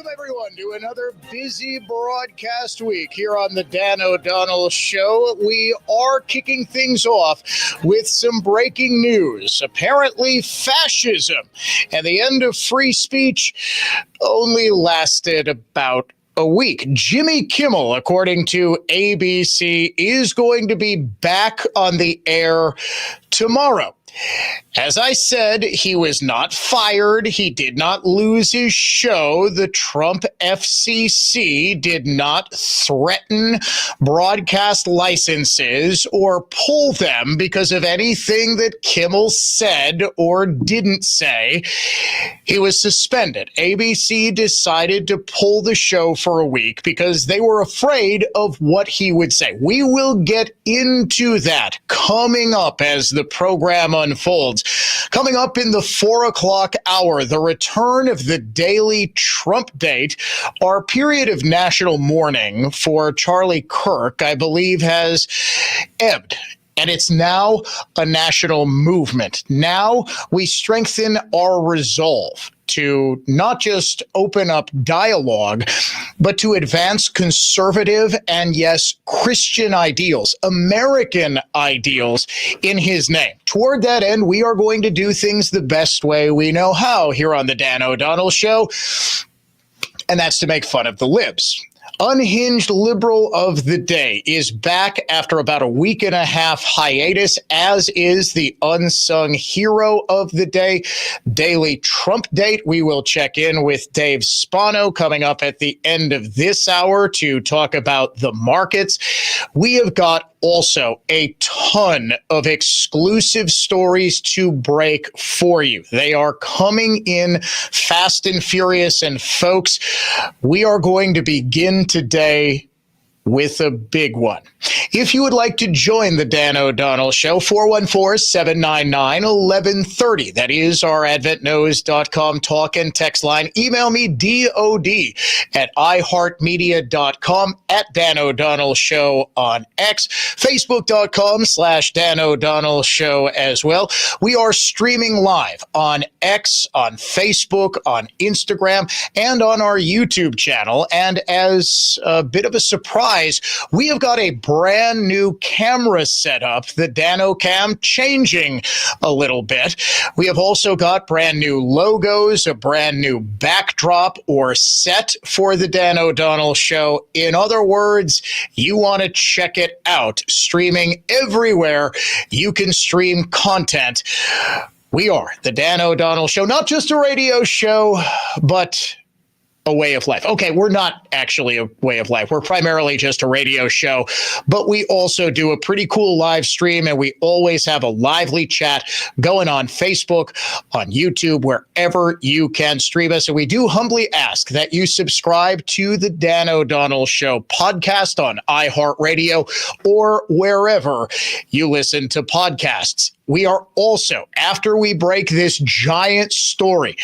Welcome, everyone, to another busy broadcast week here on the Dan O'Donnell Show. We are kicking things off with some breaking news. Apparently, fascism and the end of free speech only lasted about a week. Jimmy Kimmel, according to ABC, is going to be back on the air tomorrow. As I said, he was not fired. He did not lose his show. The Trump FCC did not threaten broadcast licenses or pull them because of anything that Kimmel said or didn't say. He was suspended. ABC decided to pull the show for a week because they were afraid of what he would say. We will get into that coming up as the program unfolds. Coming up in the 4 o'clock hour, the return of the daily Trump date. Our period of national mourning for Charlie Kirk, I believe, has ebbed. And it's now a national movement. Now we strengthen our resolve to not just open up dialogue, but to advance conservative and, yes, Christian ideals, American ideals in his name. Toward that end, we are going to do things the best way we know how here on the Dan O'Donnell Show, and that's to make fun of the libs. Unhinged Liberal of the Day is back after about a week and a half hiatus, as is the unsung hero of the day, Daily Trump Date. We will check in with Dave Spano coming up at the end of this hour to talk about the markets. We have got also a ton of exclusive stories to break for you. They are coming in fast and furious. And folks, we are going to begin today with a big one. If you would like to join the Dan O'Donnell Show, 414-799-1130. That is our adventknows.com talk and text line. Email me, DOD@iHeartMedia.com, at Dan O'Donnell Show on X, Facebook.com/Dan O'Donnell Show as well. We are streaming live on X, on Facebook, on Instagram, and on our YouTube channel. And as a bit of a surprise, we have got a brand new camera setup, the Dano Cam, changing a little bit. We have also got brand new logos, a brand new backdrop or set for the Dan O'Donnell Show. In other words, you want to check it out. Streaming everywhere you can stream content. We are the Dan O'Donnell Show, not just a radio show, but a way of life. Okay, we're not actually a way of life. We're primarily just a radio show, but we also do a pretty cool live stream, and we always have a lively chat going on Facebook, on YouTube, wherever you can stream us. And we do humbly ask that you subscribe to the Dan O'Donnell Show podcast on iHeartRadio or wherever you listen to podcasts. We are also, after we break this giant story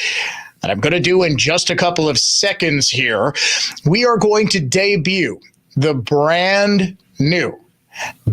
that I'm going to do in just a couple of seconds here, we are going to debut the brand new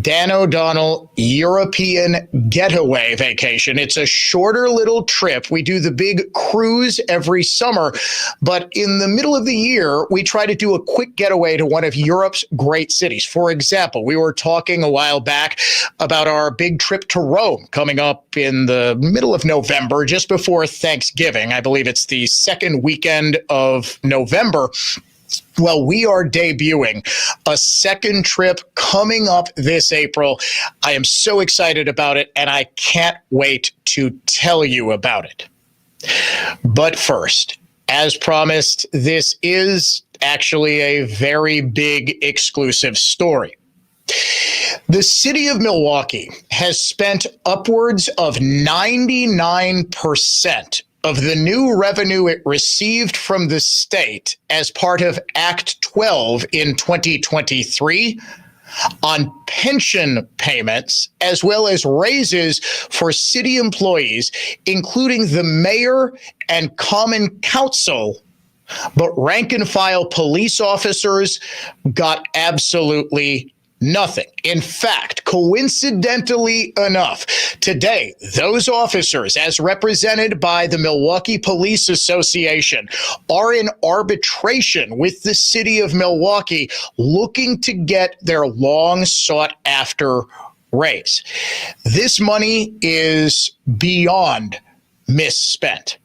Dan O'Donnell European Getaway Vacation. It's a shorter little trip. We do the big cruise every summer, but in the middle of the year, we try to do a quick getaway to one of Europe's great cities. For example, we were talking a while back about our big trip to Rome coming up in the middle of November, just before Thanksgiving. I believe it's the second weekend of November. Well, we are debuting a second trip coming up this April. I am so excited about it, and I can't wait to tell you about it. But first, as promised, this is actually a very big exclusive story. The city of Milwaukee has spent upwards of 99% of the new revenue it received from the state as part of Act 12 in 2023 on pension payments, as well as raises for city employees, including the mayor and common council. But rank and file police officers got absolutely Nothing. In fact, coincidentally enough, today, those officers, as represented by the Milwaukee Police Association, are in arbitration with the city of Milwaukee, looking to get their long sought after raise. This money is beyond misspent.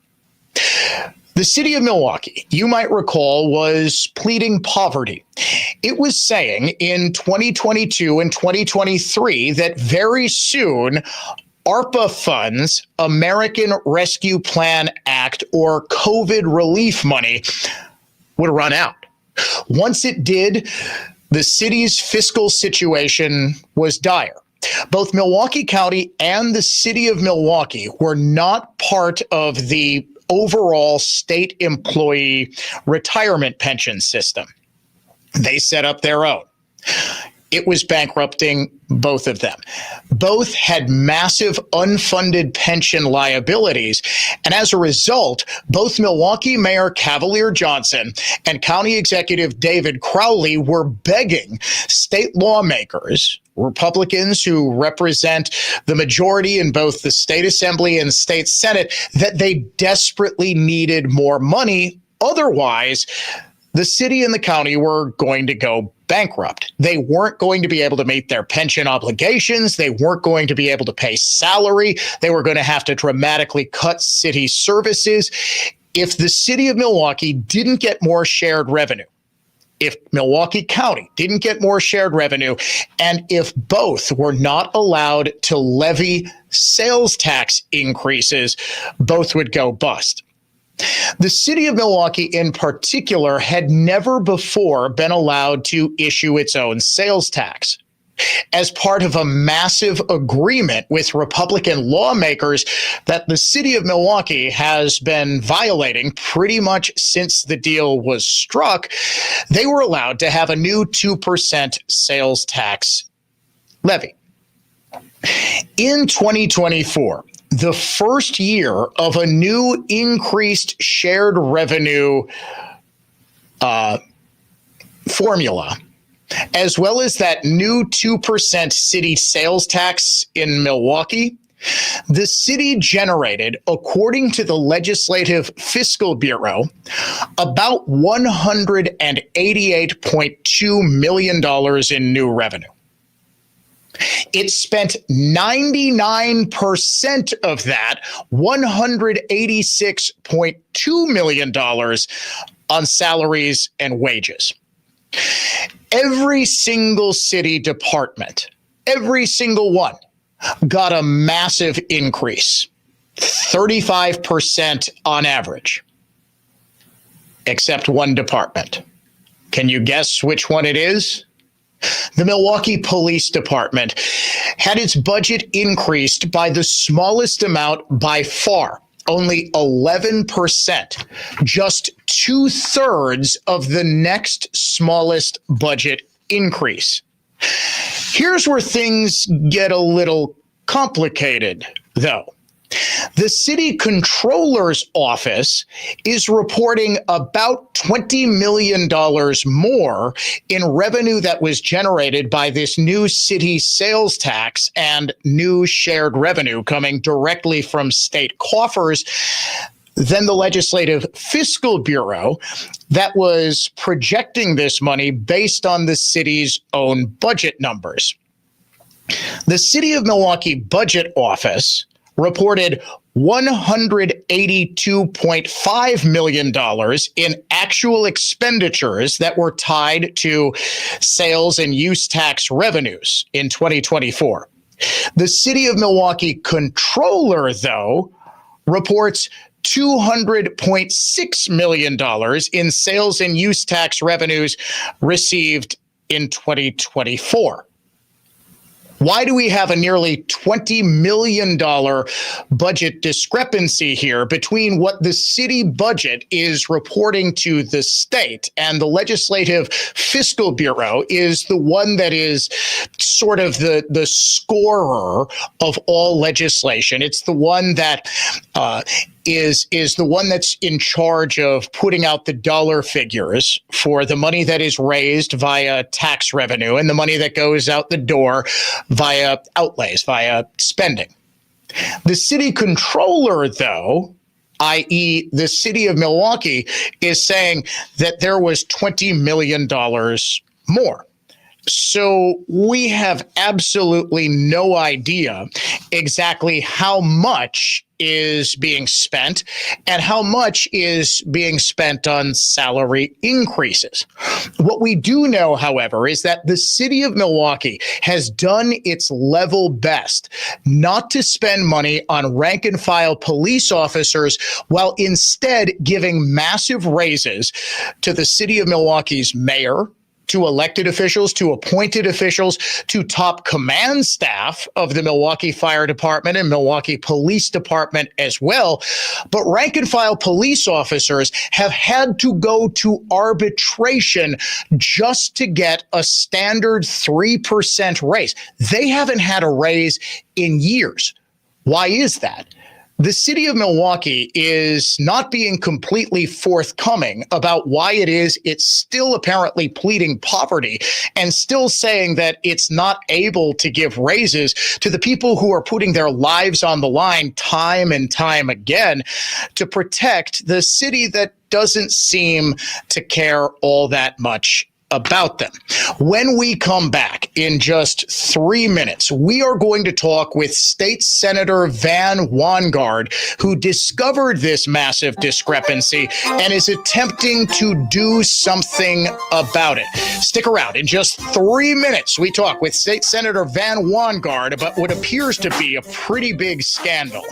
The city of Milwaukee, you might recall, was pleading poverty. It was saying in 2022 and 2023 that very soon ARPA funds, American Rescue Plan Act, or COVID relief money would run out. Once it did, the city's fiscal situation was dire. Both Milwaukee County and the city of Milwaukee were not part of the overall state employee retirement pension system. They set up their own. It was bankrupting both of them. Both had massive unfunded pension liabilities. And as a result, both Milwaukee Mayor Cavalier Johnson and County Executive David Crowley were begging state lawmakers, Republicans who represent the majority in both the state assembly and state senate, that they desperately needed more money. Otherwise, the city and the county were going to go bankrupt. They weren't going to be able to meet their pension obligations. They weren't going to be able to pay salary. They were going to have to dramatically cut city services. If the city of Milwaukee didn't get more shared revenue, if Milwaukee County didn't get more shared revenue, and if both were not allowed to levy sales tax increases, both would go bust. The city of Milwaukee in particular had never before been allowed to issue its own sales tax. As part of a massive agreement with Republican lawmakers that the city of Milwaukee has been violating pretty much since the deal was struck, they were allowed to have a new 2% sales tax levy. In 2024, the first year of a new increased shared revenue formula, as well as that new 2% city sales tax in Milwaukee, the city generated, according to the Legislative Fiscal Bureau, about $188.2 million in new revenue. It spent 99% of that, $186.2 million, on salaries and wages. Every single city department, every single one, got a massive increase, 35% on average, except one department. Can you guess which one it is? The Milwaukee Police Department had its budget increased by the smallest amount by far, only 11%, just 2/3 of the next smallest budget increase. Here's where things get a little complicated, though. The city controller's office is reporting about $20 million more in revenue that was generated by this new city sales tax and new shared revenue coming directly from state coffers than the Legislative Fiscal Bureau that was projecting this money based on the city's own budget numbers. The City of Milwaukee Budget Office reported $182.5 million in actual expenditures that were tied to sales and use tax revenues in 2024. The City of Milwaukee Controller, though, reports $200.6 million in sales and use tax revenues received in 2024. Why do we have a nearly $20 million budget discrepancy here between what the city budget is reporting to the state and the Legislative Fiscal Bureau is the one that is sort of the scorer of all legislation? It's the one that is the one that's in charge of putting out the dollar figures for the money that is raised via tax revenue and the money that goes out the door via outlays, via spending. The city controller, though, i.e. the city of Milwaukee, is saying that there was $20 million more. So we have absolutely no idea exactly how much is being spent and how much is being spent on salary increases. What we do know, however, is that the city of Milwaukee has done its level best not to spend money on rank and file police officers while instead giving massive raises to the city of Milwaukee's mayor, to elected officials, to appointed officials, to top command staff of the Milwaukee Fire Department and Milwaukee Police Department as well. But rank and file police officers have had to go to arbitration just to get a standard 3% raise. They haven't had a raise in years. Why is that? The city of Milwaukee is not being completely forthcoming about why it is it's still apparently pleading poverty and still saying that it's not able to give raises to the people who are putting their lives on the line time and time again to protect the city that doesn't seem to care all that much about them. When we come back in just 3 minutes, we are going to talk with State Senator Van Wanggaard, who discovered this massive discrepancy and is attempting to do something about it. Stick around. In just 3 minutes, we talk with State Senator Van Wanggaard about what appears to be a pretty big scandal.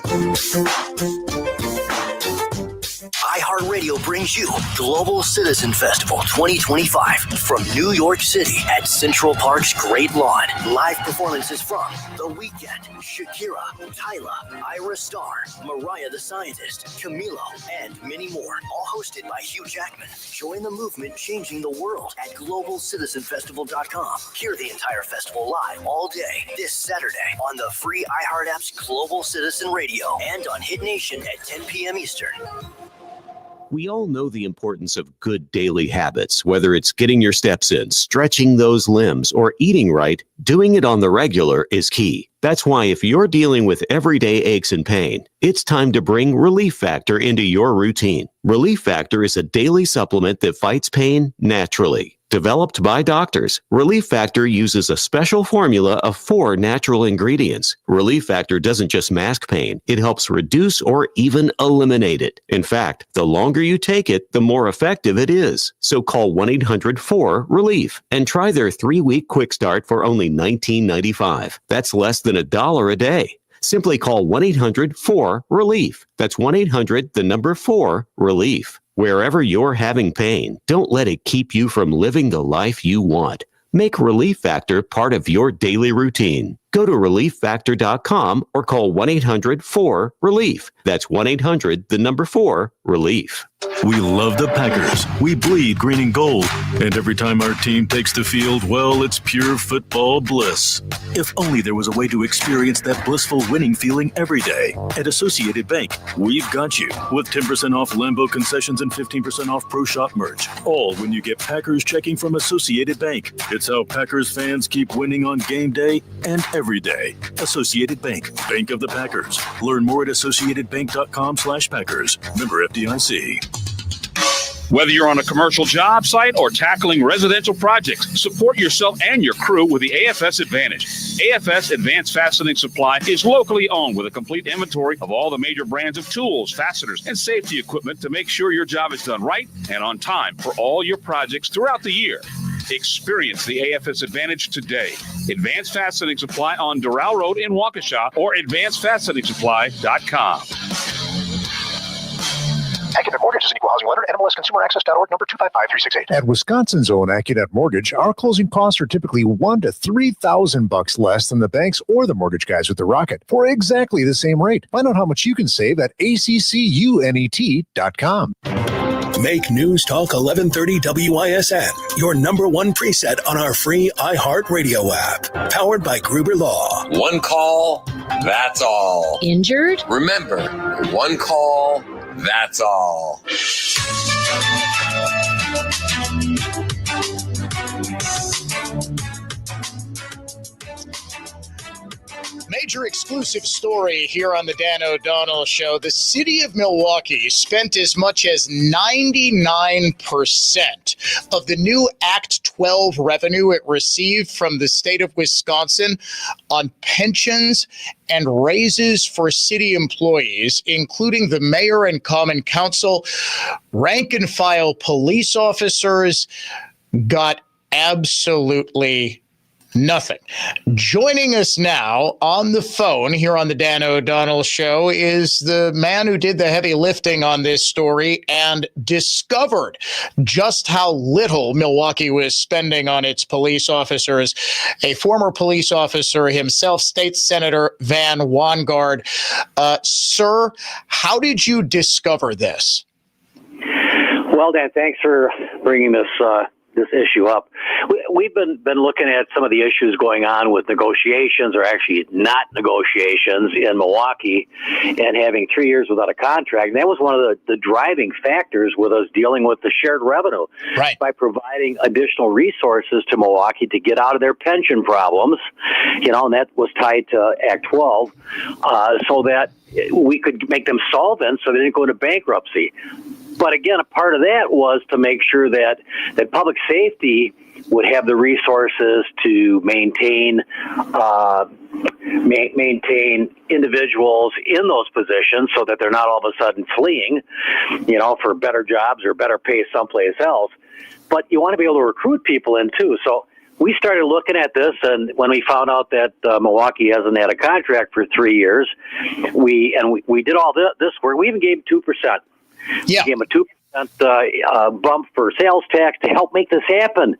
iHeartRadio brings you Global Citizen Festival 2025 from New York City at Central Park's Great Lawn. Live performances from The Weeknd, Shakira, Tyla, Ira Starr, Mariah the Scientist, Camilo, and many more. All hosted by Hugh Jackman. Join the movement changing the world at GlobalCitizenFestival.com. Hear the entire festival live all day this Saturday on the free iHeart app's Global Citizen Radio and on Hit Nation at 10 p.m. Eastern. We all know the importance of good daily habits, whether it's getting your steps in, stretching those limbs, or eating right. Doing it on the regular is key. That's why if you're dealing with everyday aches and pain, it's time to bring Relief Factor into your routine. Relief Factor is a daily supplement that fights pain naturally. Developed by doctors, Relief Factor uses a special formula of 4 natural ingredients. Relief Factor doesn't just mask pain, it helps reduce or even eliminate it. In fact, the longer you take it, the more effective it is. So call 1-800-4-RELIEF and try their 3-week quick start for only $19.95. That's less than $1 a day. Simply call 1-800-4-RELIEF. That's 1-800-4-RELIEF. Wherever you're having pain, don't let it keep you from living the life you want. Make Relief Factor part of your daily routine. Go to ReliefFactor.com or call 1-800-4-RELIEF. That's 1-800-4-RELIEF. We love the Packers. We bleed green and gold. And every time our team takes the field, well, it's pure football bliss. If only there was a way to experience that blissful winning feeling every day. At Associated Bank, we've got you with 10% off Lambeau concessions and 15% off Pro Shop merch. All when you get Packers checking from Associated Bank. It's how Packers fans keep winning on game day and every day. Associated Bank, Bank of the Packers. Learn more at associatedbank.com/Packers. Member FDIC. Whether you're on a commercial job site or tackling residential projects, support yourself and your crew with the AFS Advantage. AFS Advanced Fastening Supply is locally owned with a complete inventory of all the major brands of tools, fasteners, and safety equipment to make sure your job is done right and on time for all your projects throughout the year. Experience the AFS Advantage today. Advanced Fastening Supply on Doral Road in Waukesha or advancedfasteningsupply.com. AccuNet Mortgage is an equal housing lender. NMLSConsumerAccess.org, number 255368. At Wisconsin's own AccuNet Mortgage, our closing costs are typically $1,000 to $3,000 less than the banks or the mortgage guys with the Rocket for exactly the same rate. Find out how much you can save at ACCUNET.com. Make News Talk 1130 WISN your number one preset on our free iHeartRadio app. Powered by Gruber Law. One call, that's all. Injured? Remember, one call, that's all. Major exclusive story here on the Dan O'Donnell Show. The city of Milwaukee spent as much as 99% of the new Act 12 revenue it received from the state of Wisconsin on pensions and raises for city employees, including the mayor and common council. Rank and file police officers got absolutely nothing. Joining us now on the phone here on the Dan O'Donnell Show is the man who did the heavy lifting on this story and discovered just how little Milwaukee was spending on its police officers. A former police officer himself, State Senator Van Wanggaard. Sir, how did you discover this? Well, Dan, thanks for bringing this issue up. We've been looking at some of the issues going on with negotiations, or actually not negotiations, in Milwaukee, and having 3 years without a contract. And that was one of the driving factors with us dealing with the shared revenue, right, by providing additional resources to Milwaukee to get out of their pension problems, and that was tied to Act 12, so that we could make them solvent so they didn't go into bankruptcy. But again, a part of that was to make sure that public safety would have the resources to maintain individuals in those positions so that they're not all of a sudden fleeing, for better jobs or better pay someplace else. But you want to be able to recruit people in too. So we started looking at this, and when we found out that Milwaukee hasn't had a contract for 3 years, we did all this work. We even gave 2%. Yeah. We gave them a 2% bump for sales tax to help make this happen,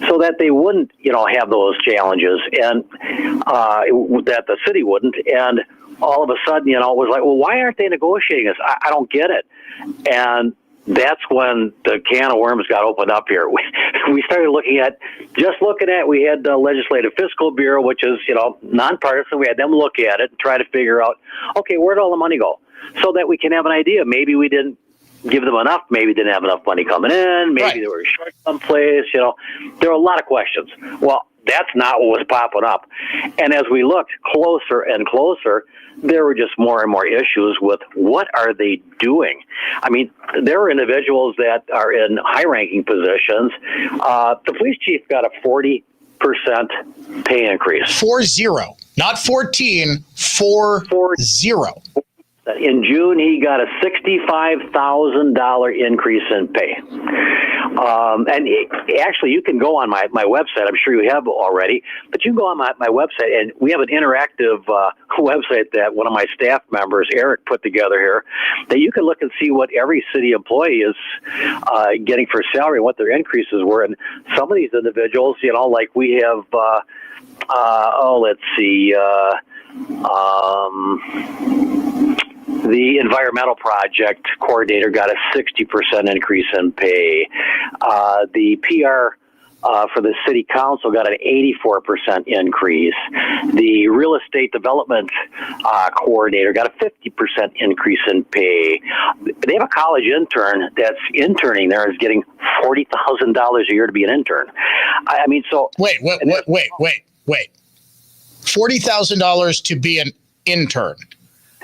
so that they wouldn't, have those challenges, and that the city wouldn't. And all of a sudden, it was like, well, why aren't they negotiating this? I don't get it. And that's when the can of worms got opened up here. We started looking at, we had the Legislative Fiscal Bureau, which is, nonpartisan. We had them look at it and try to figure out, okay, where'd all the money go? So that we can have an idea. Maybe we didn't give them enough. Maybe didn't have enough money coming in. Maybe they were short someplace. There were a lot of questions. Well, that's not what was popping up. And as we looked closer and closer, there were just more and more issues with what are they doing. I mean, there are individuals that are in high-ranking positions. The police chief got a 40% pay increase. 40, not 14, 40. In June, he got a $65,000 increase in pay. Actually, you can go on my website. I'm sure you have already, but you can go on my website, and we have an interactive website that one of my staff members, Eric, put together here, that you can look and see what every city employee is getting for salary, what their increases were. And some of these individuals, like we have, let's see, the environmental project coordinator got a 60% increase in pay. The PR for the city council got an 84% increase. The real estate development coordinator got a 50% increase in pay. They have a college intern that's interning there, is getting $40,000 a year to be an intern. I mean, so wait. $40,000 to be an intern.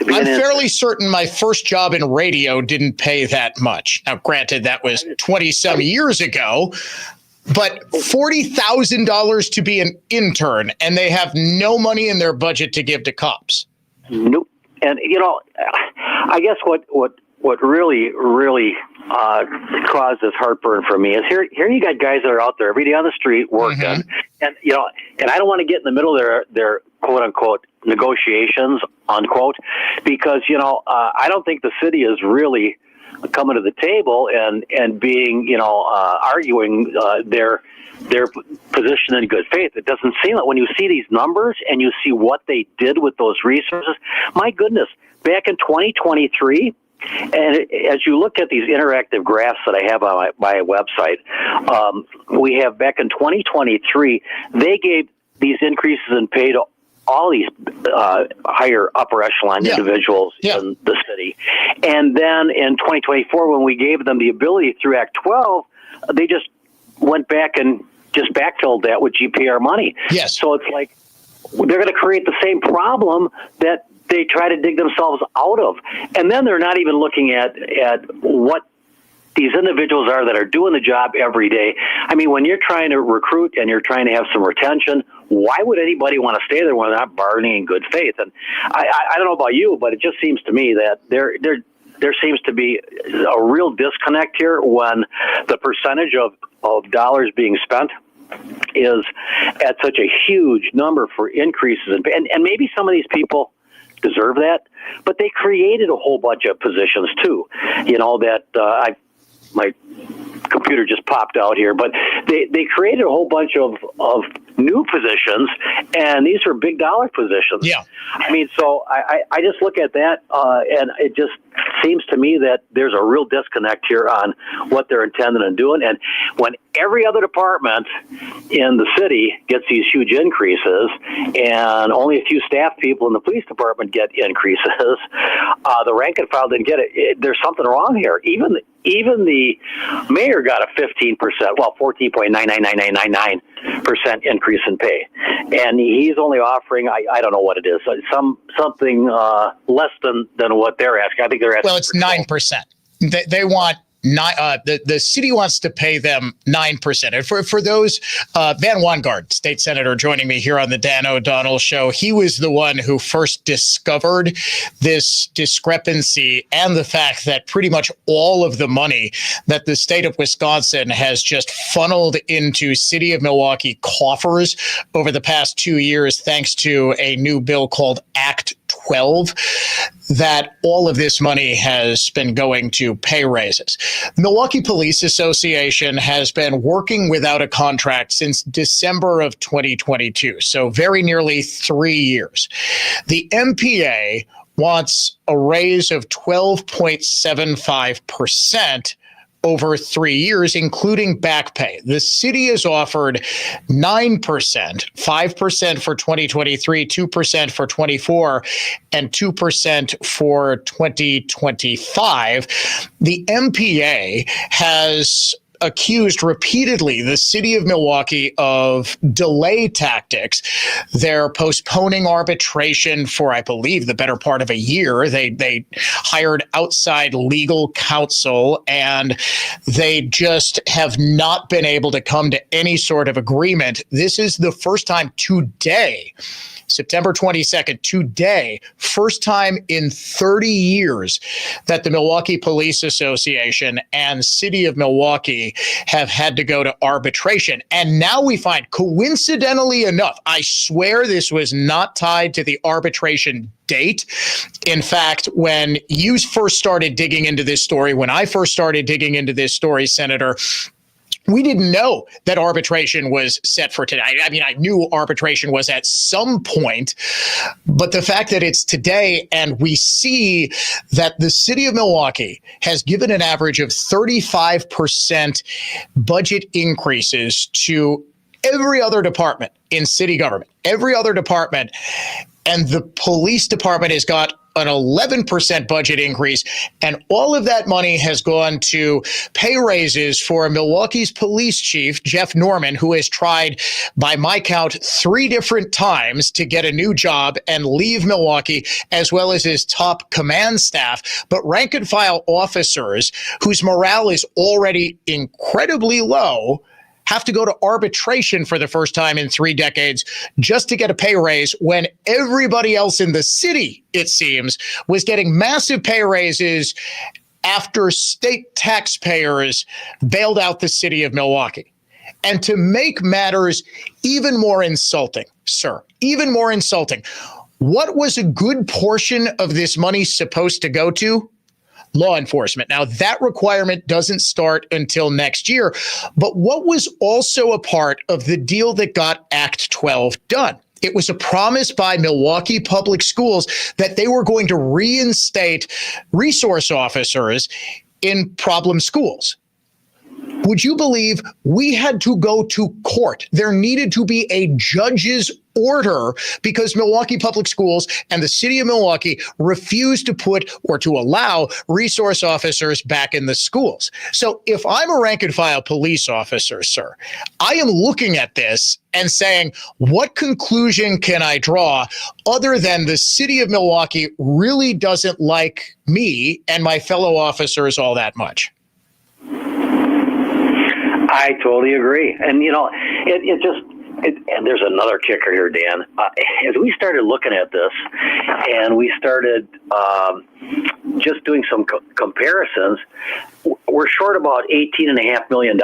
I'm fairly certain my first job in radio didn't pay that much. Now, granted, that was 20-some years ago, but $40,000 to be an intern, and they have no money in their budget to give to cops. Nope. And, I guess what really caused this heartburn for me is here you got guys that are out there every day on the street working, and and I don't want to get in the middle of their quote unquote negotiations, unquote, because I don't think the city is really coming to the table and being arguing their position in good faith. It doesn't seem like when you see these numbers and you see what they did with those resources. My goodness, back in 2023, And as you look at these interactive graphs that I have on my website, we have back in 2023, they gave these increases in pay to all these higher upper echelon individuals in the city. And then in 2024, when we gave them the ability through Act 12, they just went back and just backfilled that with GPR money. Yes. So it's like they're going to create the same problem that they try to dig themselves out of. And then they're not even looking at what these individuals are that are doing the job every day. I mean, when you're trying to recruit and you're trying to have some retention, why would anybody want to stay there when they're not bargaining in good faith? And I don't know about you, but it just seems to me that there seems to be a real disconnect here when the percentage of dollars being spent is at such a huge number for increases. And maybe some of these people deserve that, but they created a whole bunch of positions too. You know, that my computer just popped out here, but they created a whole bunch of new positions, and these are big dollar positions. Yeah. I mean, so I just look at that, and it just seems to me that there's a real disconnect here on what they're intending on doing. And when every other department in the city gets these huge increases, and only a few staff people in the police department get increases, the rank and file didn't get it. There's something wrong here. Even the mayor got a 15%, 14.999999% increase in pay, and he's only offering I don't know what it is, something less than what they're asking. I think they're asking. Well, it's 9%. They want. The city wants to pay them 9%. And for those, Van Wangard, state senator, joining me here on the Dan O'Donnell Show, he was the one who first discovered this discrepancy and the fact that pretty much all of the money that the state of Wisconsin has just funneled into city of Milwaukee coffers over the past 2 years, thanks to a new bill called Act 12, that all of this money has been going to pay raises. The Milwaukee Police Association has been working without a contract since December of 2022, so very nearly 3 years. The MPA wants a raise of 12.75% over 3 years, including back pay. The city has offered 9%, 5% for 2023, 2% for 24, and 2% for 2025. The MPA has accused repeatedly the city of Milwaukee of delay tactics. They're postponing arbitration for, I believe, the better part of a year. They hired outside legal counsel, and they just have not been able to come to any sort of agreement. This is the first time today, September 22nd, today, first time in 30 years that the Milwaukee Police Association and City of Milwaukee have had to go to arbitration. And now we find, coincidentally enough, I swear this was not tied to the arbitration date. In fact, when you first started digging into this story, when I first started digging into this story, Senator, we didn't know that arbitration was set for today. I mean, I knew arbitration was at some point, but the fact that it's today, and we see that the city of Milwaukee has given an average of 35% budget increases to every other department in city government, every other department, and the police department has got an 11% budget increase, and all of that money has gone to pay raises for Milwaukee's police chief, Jeff Norman, who has tried, by my count, 3 different times to get a new job and leave Milwaukee, as well as his top command staff. But rank and file officers whose morale is already incredibly low have to go to arbitration for the first time in 3 decades just to get a pay raise, when everybody else in the city, it seems, was getting massive pay raises after state taxpayers bailed out the city of Milwaukee. And to make matters even more insulting, sir, even more insulting, what was a good portion of this money supposed to go to? Law enforcement. Now, that requirement doesn't start until next year. But what was also a part of the deal that got Act 12 done? It was a promise by Milwaukee Public Schools that they were going to reinstate resource officers in problem schools. Would you believe we had to go to court? There needed to be a judge's order because Milwaukee Public Schools and the city of Milwaukee refused to put or to allow resource officers back in the schools. So if I'm a rank and file police officer, sir, I am looking at this and saying, what conclusion can I draw other than the city of Milwaukee really doesn't like me and my fellow officers all that much? I totally agree. And, and there's another kicker here, Dan. As we started looking at this and we started just doing some comparisons, we're short about $18.5 million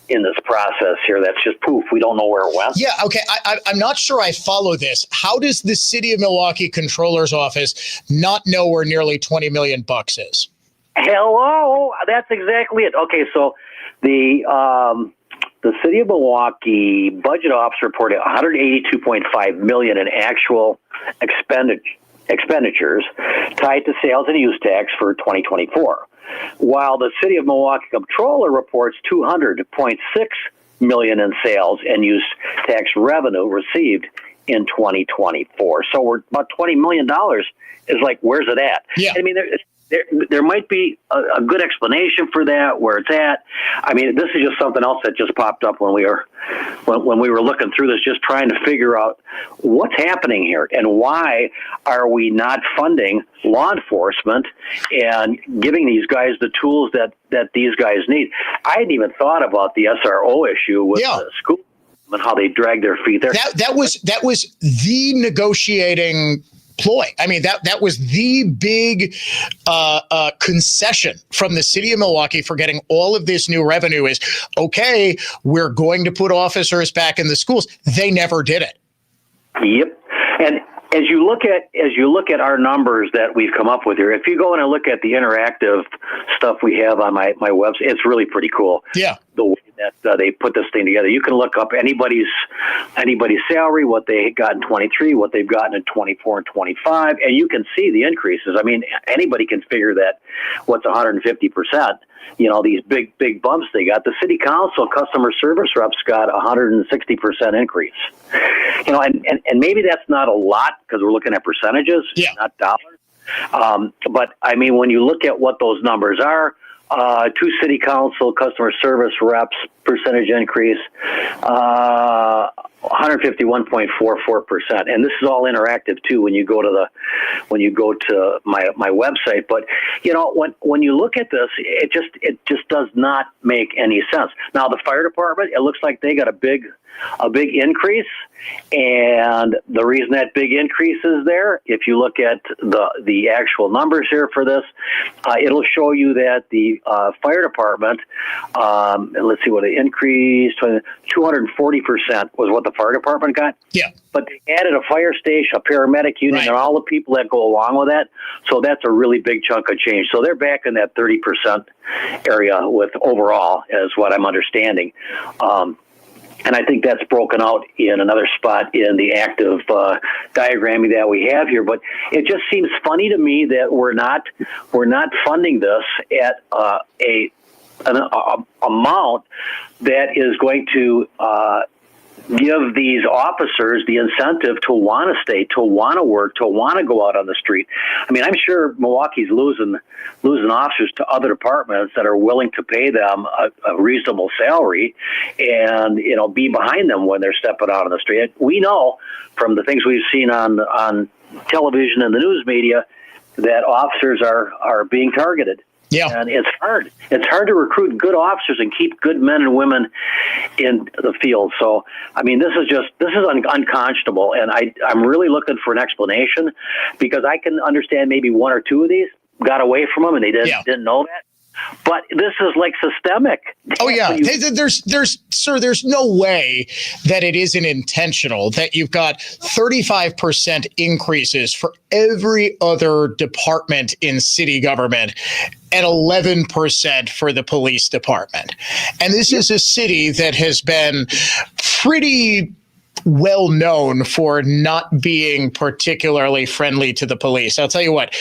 in this process here. That's just poof. We don't know where it went. Yeah, okay. I'm not sure I follow this. How does the city of Milwaukee Controller's Office not know where nearly $20 million is? Hello, that's exactly it. Okay, so the city of Milwaukee budget office reported $182.5 million in actual expenditures tied to sales and use tax for 2024, while the city of Milwaukee Comptroller reports $200.6 million in sales and use tax revenue received in 2024. So we're about $20 million is like, where's it at? Yeah. I mean, there might be a good explanation for that, where it's at. I mean, this is just something else that just popped up when we were looking through this, just trying to figure out what's happening here and why are we not funding law enforcement and giving these guys the tools that these guys need. I hadn't even thought about the SRO issue with the school and how they drag their feet there. That was the negotiating ploy. I mean, that was the big concession from the city of Milwaukee for getting all of this new revenue is, okay, we're going to put officers back in the schools. They never did it. Yep. And as you look at our numbers that we've come up with here, if you go and look at the interactive stuff we have on my website, it's really pretty cool. Yeah. The way that they put this thing together. You can look up anybody's salary, what they got in 23, what they've gotten in 24 and 25, and you can see the increases. I mean, anybody can figure that what's 150%. You know, these big bumps they got. The city council customer service reps got 160% increase. You know, and maybe that's not a lot because we're looking at percentages, not dollars. But I mean, when you look at what those numbers are, two city council customer service reps percentage increase, 151.44%, and this is all interactive too. When you go to my website, but you know when you look at this, it just does not make any sense. Now the fire department, it looks like they got a big increase, and the reason that big increase is there, if you look at the actual numbers here for this, it'll show you that the fire department, let's see what it increased, 240% was what the fire department got. Yeah. But they added a fire station, a paramedic unit, and all the people that go along with that. So that's a really big chunk of change. So they're back in that 30% area with overall, is what I'm understanding. And I think that's broken out in another spot in the active diagramming that we have here. But it just seems funny to me that we're not funding this at an amount that is going to give these officers the incentive to want to stay, to want to work, to want to go out on the street. I mean, I'm sure Milwaukee's losing officers to other departments that are willing to pay them a reasonable salary and, you know, be behind them when they're stepping out on the street. We know from the things we've seen on television and the news media that officers are being targeted. Yeah. And it's hard. It's hard to recruit good officers and keep good men and women in the field. So, I mean, this is unconscionable. And I'm really looking for an explanation, because I can understand maybe one or two of these got away from them and they didn't know that. But this is like systemic. Oh yeah, there's no way that it isn't intentional. That you've got 35% increases for every other department in city government, and 11% for the police department. And this is a city that has been pretty well known for not being particularly friendly to the police. I'll tell you what,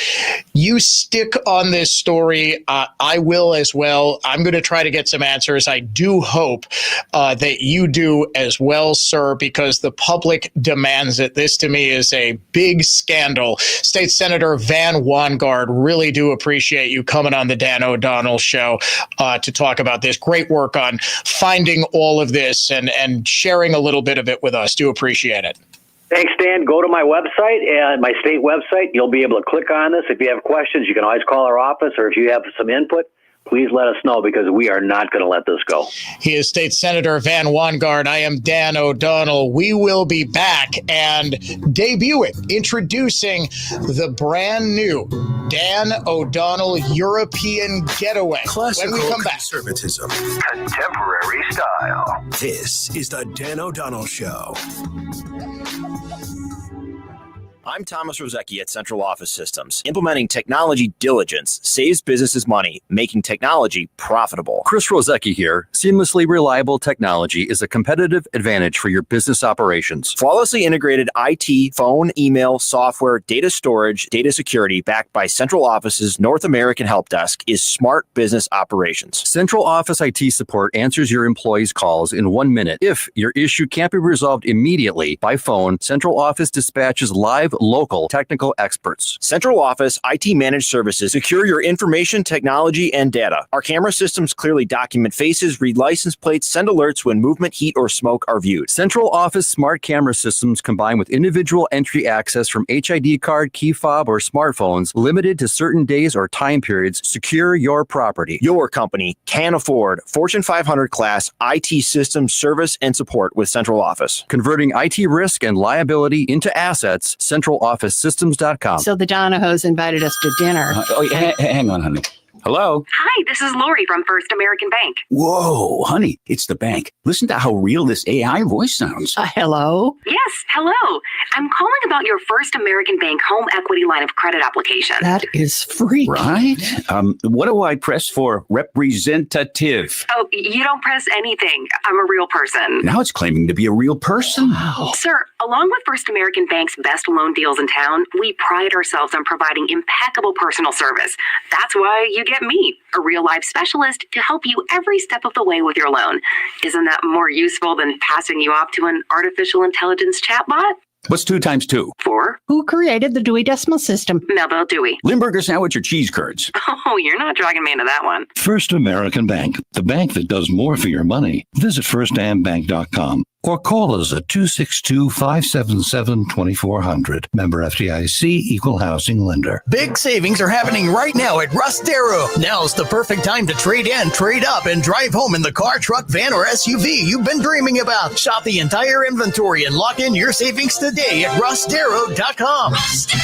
you stick on this story. I will as well. I'm going to try to get some answers. I do hope that you do as well, sir, because the public demands it. This to me is a big scandal. State Senator Van Wanggaard, really do appreciate you coming on the Dan O'Donnell Show to talk about this. Great work on finding all of this and sharing a little bit of it with us. Do appreciate it. Thanks, Dan. Go to my website and my state website. You'll be able to click on this. If you have questions, you can always call our office, or if you have some input, please let us know, because we are not going to let this go. He is State Senator Van Wanggaard. I am Dan O'Donnell. We will be back and introducing the brand new Dan O'Donnell European Getaway. Classical when we come back. Conservatism. Contemporary style. This is the Dan O'Donnell Show. I'm Thomas Rozecki at Central Office Systems. Implementing technology diligence saves businesses money, making technology profitable. Chris Rozecki here. Seamlessly reliable technology is a competitive advantage for your business operations. Flawlessly integrated IT, phone, email, software, data storage, data security, backed by Central Office's North American Help Desk is smart business operations. Central Office IT support answers your employees' calls in 1 minute. If your issue can't be resolved immediately by phone, Central Office dispatches live local technical experts. Central Office IT Managed Services secure your information, technology, and data. Our camera systems clearly document faces, read license plates, send alerts when movement, heat, or smoke are viewed. Central Office smart camera systems combined with individual entry access from HID card, key fob, or smartphones limited to certain days or time periods secure your property. Your company can afford Fortune 500 class IT system service and support with Central Office. Converting IT risk and liability into assets, centralofficesystems.com. So the Donahos invited us to dinner. Hang on, honey. Hello? Hi, this is Lori from First American Bank. Whoa, honey, it's the bank. Listen to how real this AI voice sounds. Hello? Yes, hello. I'm calling about your First American Bank home equity line of credit application. That is free. Right? What do I press for? Representative. Oh, you don't press anything. I'm a real person. Now it's claiming to be a real person. Wow. Sir, along with First American Bank's best loan deals in town, we pride ourselves on providing impeccable personal service. That's why you get me, a real life specialist, to help you every step of the way with your loan. Isn't that more useful than passing you off to an artificial intelligence chatbot? What's 2 times 2? 4. Who created the Dewey Decimal System? Melville Dewey. Limburger sandwich or cheese curds? Oh, you're not dragging me into that one. First American Bank, the bank that does more for your money. Visit firstambank.com or call us at 262-577-2400. Member FDIC, Equal Housing Lender. Big savings are happening right now at Russ Darrow. Now's the perfect time to trade in, trade up, and drive home in the car, truck, van, or SUV you've been dreaming about. Shop the entire inventory and lock in your savings today at russdarrow.com. Russ Darrow!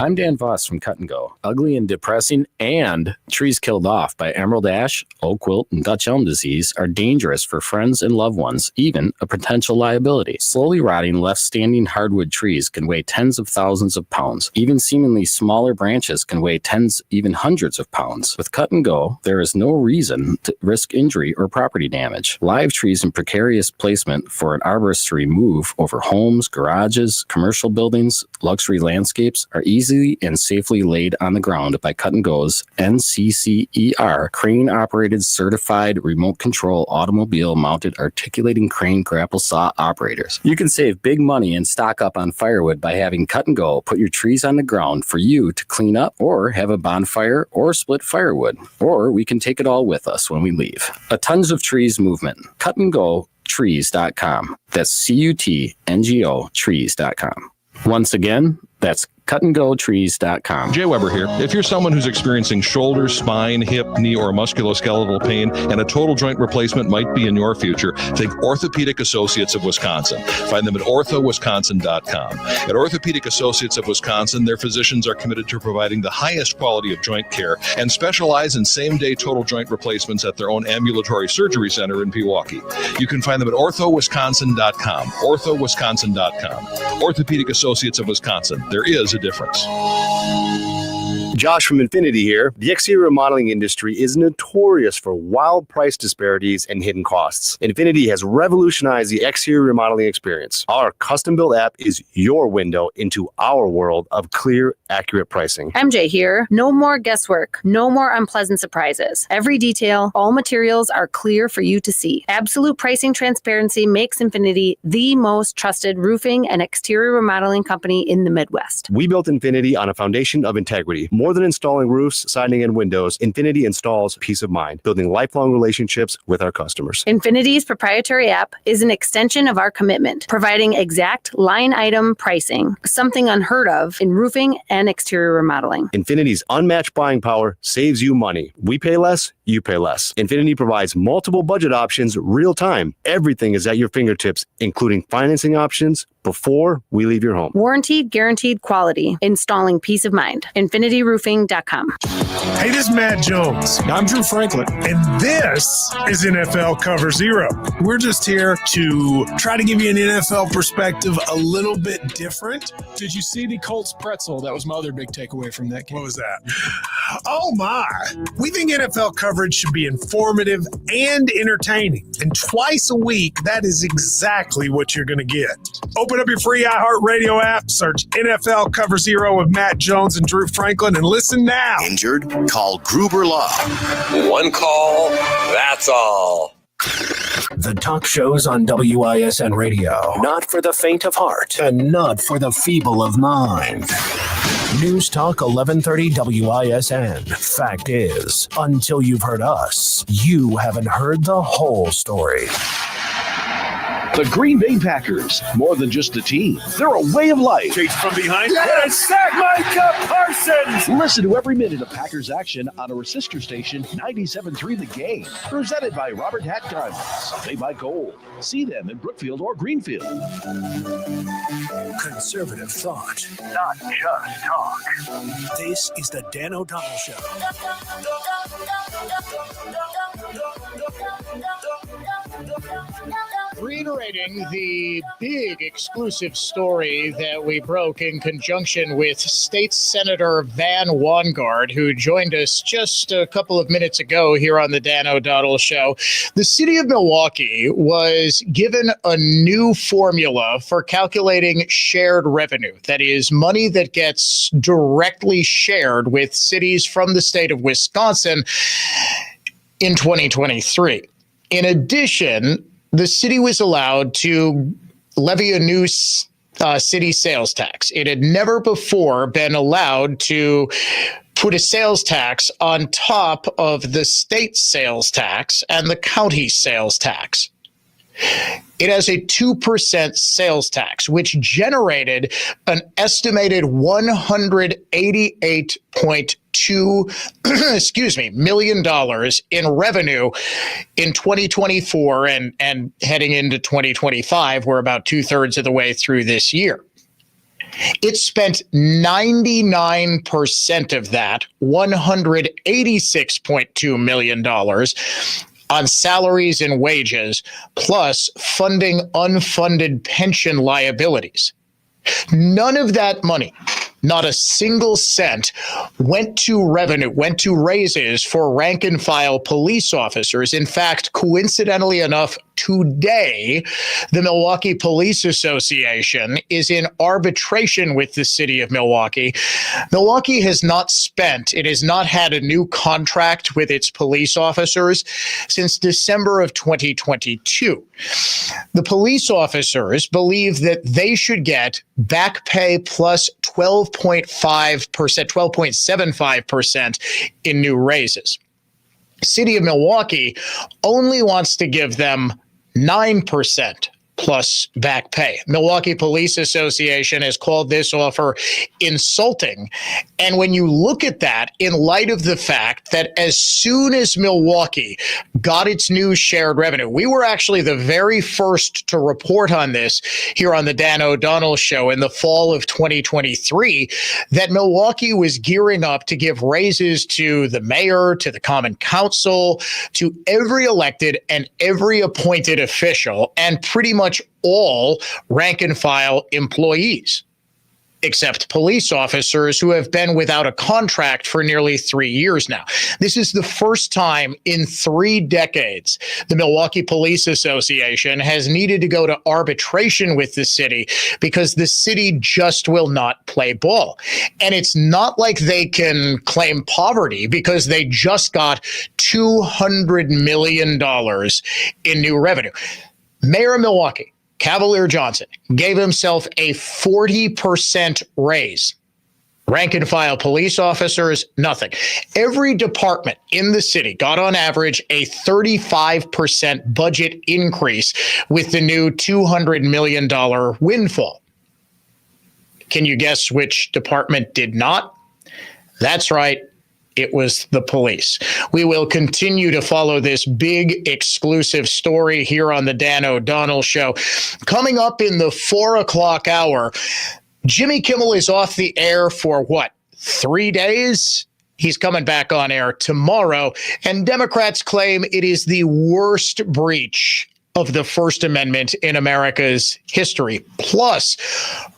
I'm Dan Voss from Cut and Go. Ugly and depressing and trees killed off by emerald ash, oak wilt, and Dutch elm disease are dangerous for friends and loved ones, even a potential liability. Slowly rotting, left-standing hardwood trees can weigh tens of thousands of pounds. Even seemingly smaller branches can weigh tens, even hundreds of pounds. With Cut and Go, there is no reason to risk injury or property damage. Live trees in precarious placement for an arborist to remove over homes, garages, commercial buildings, luxury landscapes are easily and safely laid on the ground by Cut and Go's NCCER crane-operated certified remote control automobile mounted articulating crane grapple saw operators. You can save big money and stock up on firewood by having Cut and Go put your trees on the ground for you to clean up or have a bonfire or split firewood. Or we can take it all with us when we leave. A Tons of Trees movement. Cut and Go trees.com. That's CUTNGO trees.com. Once again, that's cutandgotrees.com. Jay Weber here. If you're someone who's experiencing shoulder, spine, hip, knee, or musculoskeletal pain and a total joint replacement might be in your future, think Orthopedic Associates of Wisconsin. Find them at orthowisconsin.com. At Orthopedic Associates of Wisconsin, their physicians are committed to providing the highest quality of joint care and specialize in same-day total joint replacements at their own ambulatory surgery center in Milwaukee. You can find them at orthowisconsin.com. orthowisconsin.com. Orthopedic Associates of Wisconsin. There is a difference. Josh from Infinity here. The exterior remodeling industry is notorious for wild price disparities and hidden costs. Infinity has revolutionized the exterior remodeling experience. Our custom-built app is your window into our world of clear, accurate pricing. MJ here. No more guesswork. No more unpleasant surprises. Every detail, all materials are clear for you to see. Absolute pricing transparency makes Infinity the most trusted roofing and exterior remodeling company in the Midwest. We built Infinity on a foundation of integrity. More than installing roofs, siding, and windows, Infinity installs peace of mind, building lifelong relationships with our customers. Infinity's proprietary app is an extension of our commitment, providing exact line item pricing, something unheard of in roofing and exterior remodeling. Infinity's unmatched buying power saves you money. We pay less, you pay less. Infinity provides multiple budget options real time. Everything is at your fingertips, including financing options before we leave your home. Warranted, guaranteed quality. Installing peace of mind. InfinityRoofing.com. Hey, this is Matt Jones. I'm Drew Franklin, and this is NFL Cover Zero. We're just here to try to give you an NFL perspective a little bit different. Did you see the Colts pretzel? That was my other big takeaway from that game. What was that? Oh, my. We think NFL coverage should be informative and entertaining. And twice a week, that is exactly what you're going to get. Open up your free iHeartRadio app, search NFL Cover Zero with Matt Jones and Drew Franklin, and listen now. Injured? Call Gruber Law. One call, that's all. The talk shows on WISN Radio. Not for the faint of heart. And not for the feeble of mind. News Talk 1130 WISN. Fact is, until you've heard us, you haven't heard the whole story. The Green Bay Packers, more than just a team, they're a way of life. Chase from behind. Yes! Sack Micah Parsons! Listen to every minute of Packers action on our sister station, 97.3 The Game. Presented by Robert Hack Diamonds. They buy gold. See them in Brookfield or Greenfield. Conservative thought. Not just talk. This is the Dan O'Donnell Show. Reiterating the big exclusive story that we broke in conjunction with State Senator Van Wangard, who joined us just a couple of minutes ago here on the Dan O'Donnell Show. The city of Milwaukee was given a new formula for calculating shared revenue. That is money that gets directly shared with cities from the state of Wisconsin in 2023. In addition, the city was allowed to levy a new city sales tax. It had never before been allowed to put a sales tax on top of the state sales tax and the county sales tax. It has a 2% sales tax, which generated an estimated $188.2 million in revenue in 2024 and heading into 2025. We're about 2/3 of the way through this year. It spent 99% of that, $186.2 million, on salaries and wages, plus funding unfunded pension liabilities. None of that money, not a single cent, went to revenue, went to raises for rank and file police officers. In fact, coincidentally enough, today, the Milwaukee Police Association is in arbitration with the city of Milwaukee. Milwaukee has not had a new contract with its police officers since December of 2022. The police officers believe that they should get back pay plus 12.75% in new raises. City of Milwaukee only wants to give them 9% plus back pay. Milwaukee Police Association has called this offer insulting. And when you look at that in light of the fact that as soon as Milwaukee got its new shared revenue, we were actually the very first to report on this here on the Dan O'Donnell Show in the fall of 2023, that Milwaukee was gearing up to give raises to the mayor, to the common council, to every elected and every appointed official, and pretty much all rank and file employees. except police officers who have been without a contract for nearly 3 years now. This is the first time in 3 decades the Milwaukee Police Association has needed to go to arbitration with the city because the city just will not play ball. And it's not like they can claim poverty because they just got $200 million in new revenue. Mayor of Milwaukee, Cavalier Johnson, gave himself a 40% raise. Rank and file police officers, nothing. Every department in the city got on average a 35% budget increase with the new $200 million windfall. Can you guess which department did not? That's right. It was the police. We will continue to follow this big exclusive story here on the Dan O'Donnell Show. Coming up in the 4 o'clock hour, Jimmy Kimmel is off the air for what, 3 days? He's coming back on air tomorrow, and Democrats claim it is the worst breach of the First Amendment in America's history. Plus,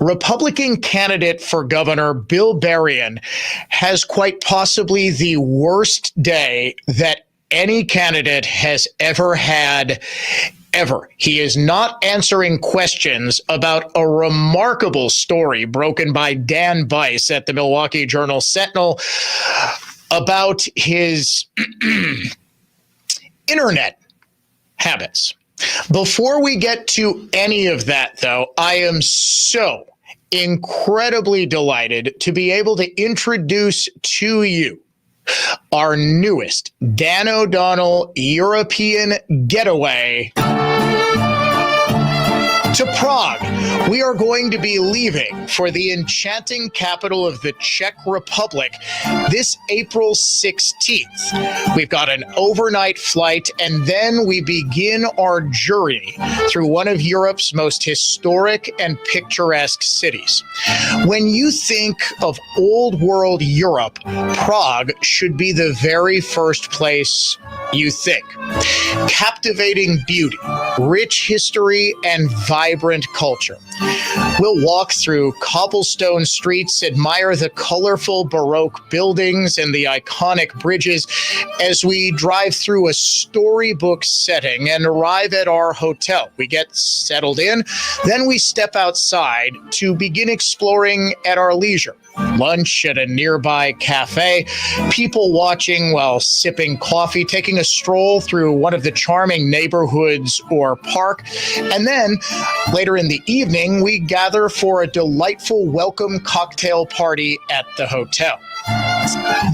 Republican candidate for governor Bill Berrien has quite possibly the worst day that any candidate has ever had, ever. He is not answering questions about a remarkable story broken by Dan Bice at the Milwaukee Journal-Sentinel about his internet habits. Before we get to any of that, though, I am so incredibly delighted to be able to introduce to you our newest Dan O'Donnell European getaway to Prague. We are going to be leaving for the enchanting capital of the Czech Republic this April 16th. We've got an overnight flight, and then we begin our journey through one of Europe's most historic and picturesque cities. When you think of old world Europe, Prague should be the very first place you think. Captivating beauty, rich history, and vibrant culture. We'll walk through cobblestone streets, admire the colorful Baroque buildings and the iconic bridges as we drive through a storybook setting and arrive at our hotel. We get settled in, then we step outside to begin exploring at our leisure. Lunch at a nearby cafe, people watching while sipping coffee, taking a stroll through one of the charming neighborhoods or park, and then later in the evening, we gather for a delightful welcome cocktail party at the hotel.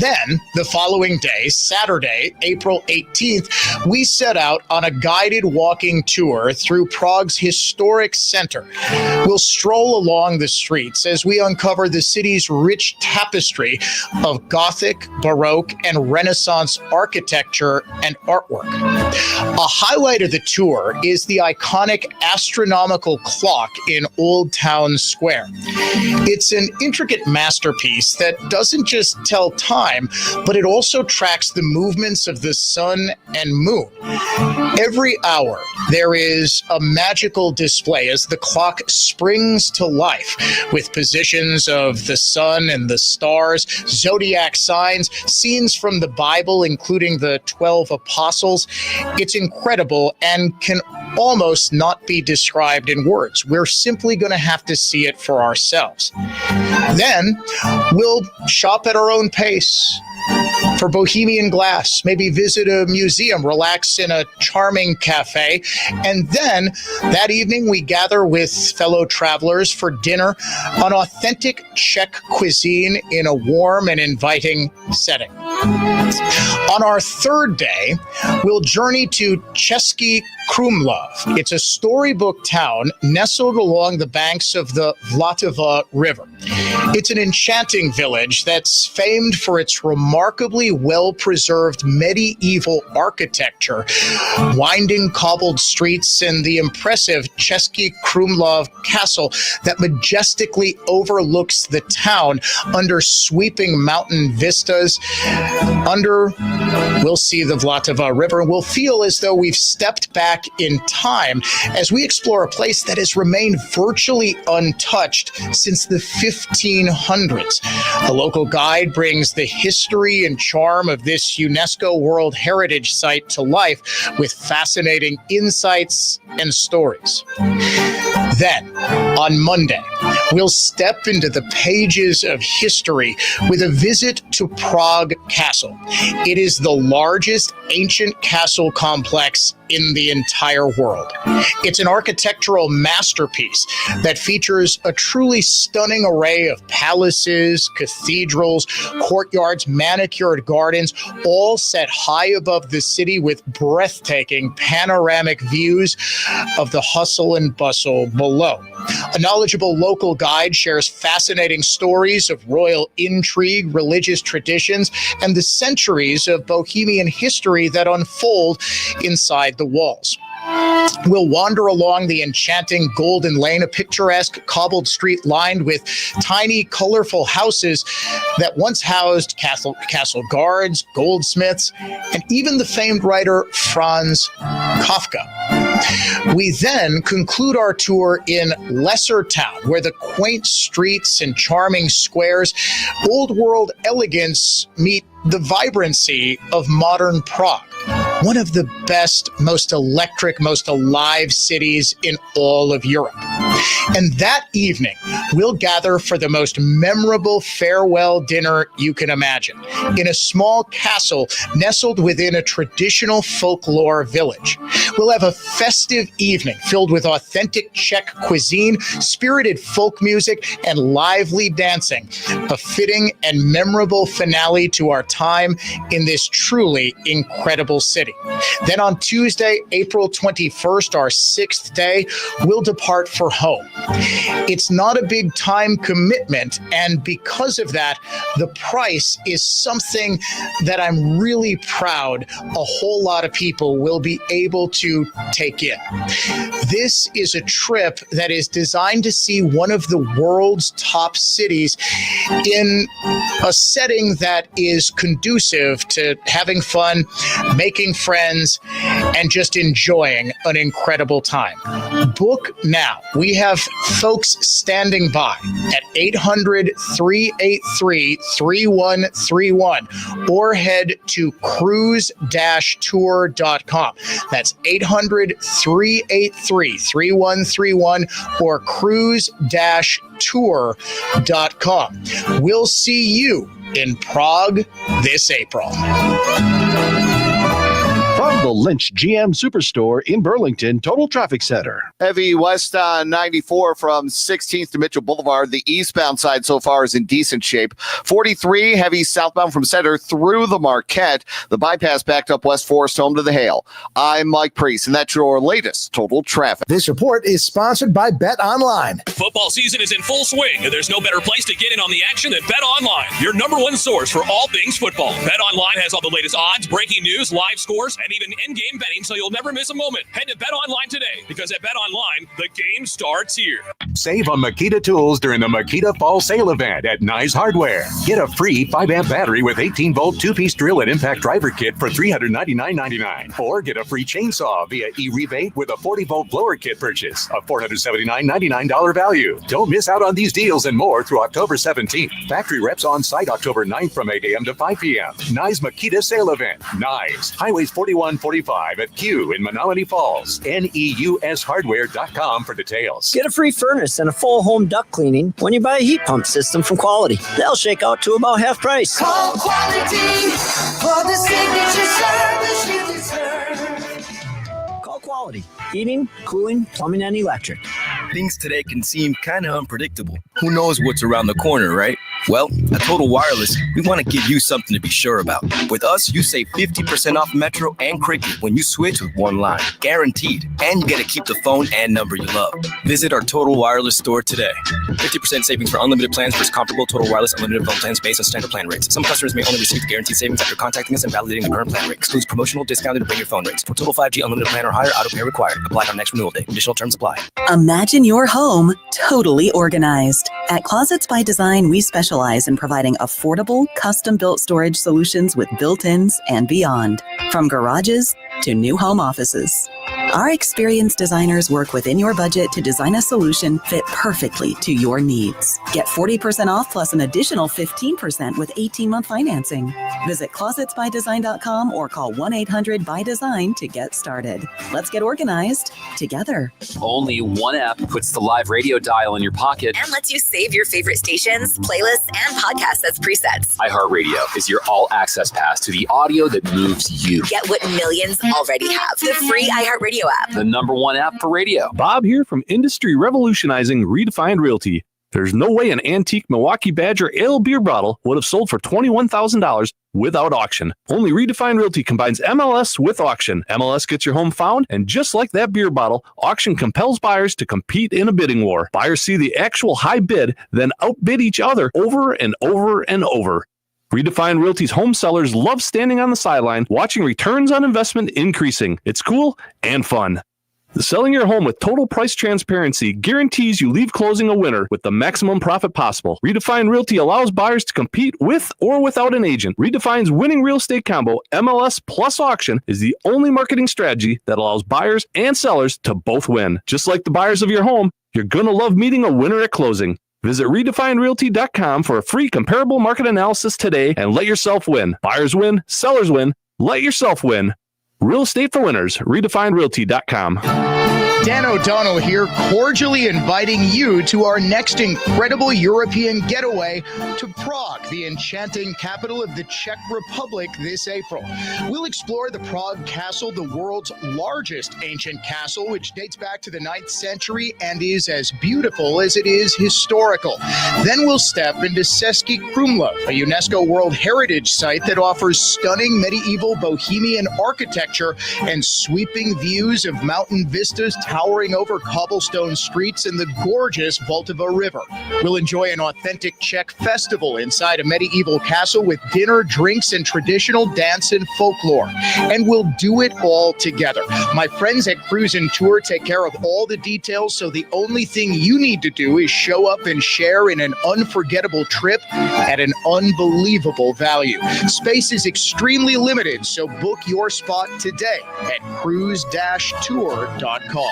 Then, the following day, Saturday, April 18th, we set out on a guided walking tour through Prague's historic center. We'll stroll along the streets as we uncover the city's rich tapestry of Gothic, Baroque, and Renaissance architecture and artwork. A highlight of the tour is the iconic astronomical clock in Old Town Square. It's an intricate masterpiece that doesn't just tell time, but it also tracks the movements of the sun and moon. Every hour, there is a magical display as the clock springs to life with positions of the sun and the stars, zodiac signs, scenes from the Bible, including the 12 apostles. It's incredible and can almost not be described in words. We're simply going to have to see it for ourselves. Then we'll shop at our own pace for bohemian glass, maybe visit a museum, relax in a charming cafe, and then that evening we gather with fellow travelers for dinner on authentic Czech cuisine in a warm and inviting setting. On our third day, we'll journey to Český Krumlov. It's a storybook town nestled along the banks of the Vltava River. It's an enchanting village that's famed for its remarkably well-preserved medieval architecture, winding cobbled streets, and the impressive Český Krumlov castle that majestically overlooks the town under sweeping mountain vistas. We'll see the Vltava River. We'll feel as though we've stepped back back in time as we explore a place that has remained virtually untouched since the 1500s. A local guide brings the history and charm of this UNESCO World Heritage Site to life with fascinating insights and stories. Then, on Monday, we'll step into the pages of history with a visit to Prague Castle. It is the largest ancient castle complex in the entire world. It's an architectural masterpiece that features a truly stunning array of palaces, cathedrals, courtyards, manicured gardens, all set high above the city with breathtaking panoramic views of the hustle and bustle below. A knowledgeable local guide shares fascinating stories of royal intrigue, religious traditions, and the centuries of Bohemian history that unfold inside the walls. We'll wander along the enchanting Golden Lane, a picturesque cobbled street lined with tiny, colorful houses that once housed castle guards, goldsmiths, and even the famed writer Franz Kafka. We then conclude our tour in Lesser Town, where the quaint streets and charming squares, old world elegance meet the vibrancy of modern Prague. One of the best, most electric, most alive cities in all of Europe. And that evening, we'll gather for the most memorable farewell dinner you can imagine, in a small castle nestled within a traditional folklore village. We'll have a festive evening filled with authentic Czech cuisine, spirited folk music, and lively dancing, a fitting and memorable finale to our time in this truly incredible city. Then on Tuesday, April 21st, our 6th day, we'll depart for home. It's not a big time commitment, and because of that, the price is something that I'm really proud a whole lot of people will be able to take in. This is a trip that is designed to see one of the world's top cities in a setting that is conducive to having fun, making friends, and just enjoying an incredible time. Book now. We have folks standing by at 800-383-3131 or head to cruise-tour.com. That's 800-383-3131 or cruise-tour.com. We'll see you in Prague this April. From the Lynch GM Superstore in Burlington, Total Traffic Center. Heavy west on 94 from 16th to Mitchell Boulevard. The eastbound side so far is in decent shape. 43 heavy southbound from Center through the Marquette. The bypass backed up West Forest home to the Hale. I'm Mike Priest, and that's your latest Total Traffic. This report is sponsored by Bet Online. Football season is in full swing, and there's no better place to get in on the action than Bet Online, your number one source for all things football. Bet Online has all the latest odds, breaking news, live scores, and even in-game betting, so you'll never miss a moment. Head to Bet Online today, because at Bet Online, the game starts here. Save on Makita tools during the Makita Fall Sale event at Nyes Hardware. Get a free 5-amp battery with 18-volt 2-piece drill and impact driver kit for $399.99. Or get a free chainsaw via e-rebate with a 40-volt blower kit purchase, a $479.99 value. Don't miss out on these deals and more through October 17th. Factory reps on site October 9th from 8 a.m. to 5 p.m. Nyes Makita Sale Event. Nyes. Highways 4145 at Q in Menominee Falls. NEUShardware.com for details. Get a free furnace and a full home duct cleaning when you buy a heat pump system from Quality. They'll shake out to about half price. Call Quality for the signature service you deserve. Call Quality. Heating, cooling, plumbing, and electric. Things today can seem kind of unpredictable. Who knows what's around the corner, right? Well, at Total Wireless, we want to give you something to be sure about. With us, you save 50% off Metro and Cricket when you switch with one line. Guaranteed. And you get to keep the phone and number you love. Visit our Total Wireless store today. 50% savings for unlimited plans versus comparable Total Wireless unlimited phone plans based on standard plan rates. Some customers may only receive the guaranteed savings after contacting us and validating the current plan rate. Excludes promotional, discounted, and bring your phone rates. For Total 5G unlimited plan or higher, auto pay required. Apply on next renewal date. Additional terms apply. Imagine your home totally organized. At Closets by Design, we specialize in providing affordable, custom-built storage solutions with built-ins and beyond, from garages to new home offices. Our experienced designers work within your budget to design a solution fit perfectly to your needs. Get 40% off plus an additional 15% with 18-month financing. Visit closetsbydesign.com or call 1-800-BY-DESIGN to get started. Let's get organized together. Only one app puts the live radio dial in your pocket and lets you save your favorite stations, playlists, and podcasts as presets. iHeartRadio is your all-access pass to the audio that moves you. Get what millions already have. The free iHeartRadio app. The #1 app for radio. Bob here from Industry Revolutionizing Redefined Realty. There's no way an antique Milwaukee Badger ale beer bottle would have sold for $21,000 without auction. Only Redefined Realty combines MLS with auction. MLS gets your home found, and just like that beer bottle, auction compels buyers to compete in a bidding war. Buyers see the actual high bid, then outbid each other over and over and over. Redefined Realty's home sellers love standing on the sideline, watching returns on investment increasing. It's cool and fun. Selling your home with total price transparency guarantees you leave closing a winner with the maximum profit possible. Redefined Realty allows buyers to compete with or without an agent. Redefine's winning real estate combo, MLS plus auction, is the only marketing strategy that allows buyers and sellers to both win. Just like the buyers of your home, you're going to love meeting a winner at closing. Visit redefinedrealty.com for a free comparable market analysis today and let yourself win. Buyers win, sellers win, let yourself win. Real estate for winners. redefinedrealty.com. Dan O'Donnell here, cordially inviting you to our next incredible European getaway to Prague, the enchanting capital of the Czech Republic, this April. We'll explore the Prague Castle, the world's largest ancient castle, which dates back to the 9th century and is as beautiful as it is historical. Then we'll step into Český Krumlov, a UNESCO World Heritage Site that offers stunning medieval Bohemian architecture and sweeping views of mountain vistas towering over cobblestone streets and the gorgeous Vltava River. We'll enjoy an authentic Czech festival inside a medieval castle with dinner, drinks, and traditional dance and folklore. And we'll do it all together. My friends at Cruise and Tour take care of all the details, so the only thing you need to do is show up and share in an unforgettable trip at an unbelievable value. Space is extremely limited, so book your spot today at cruise-tour.com.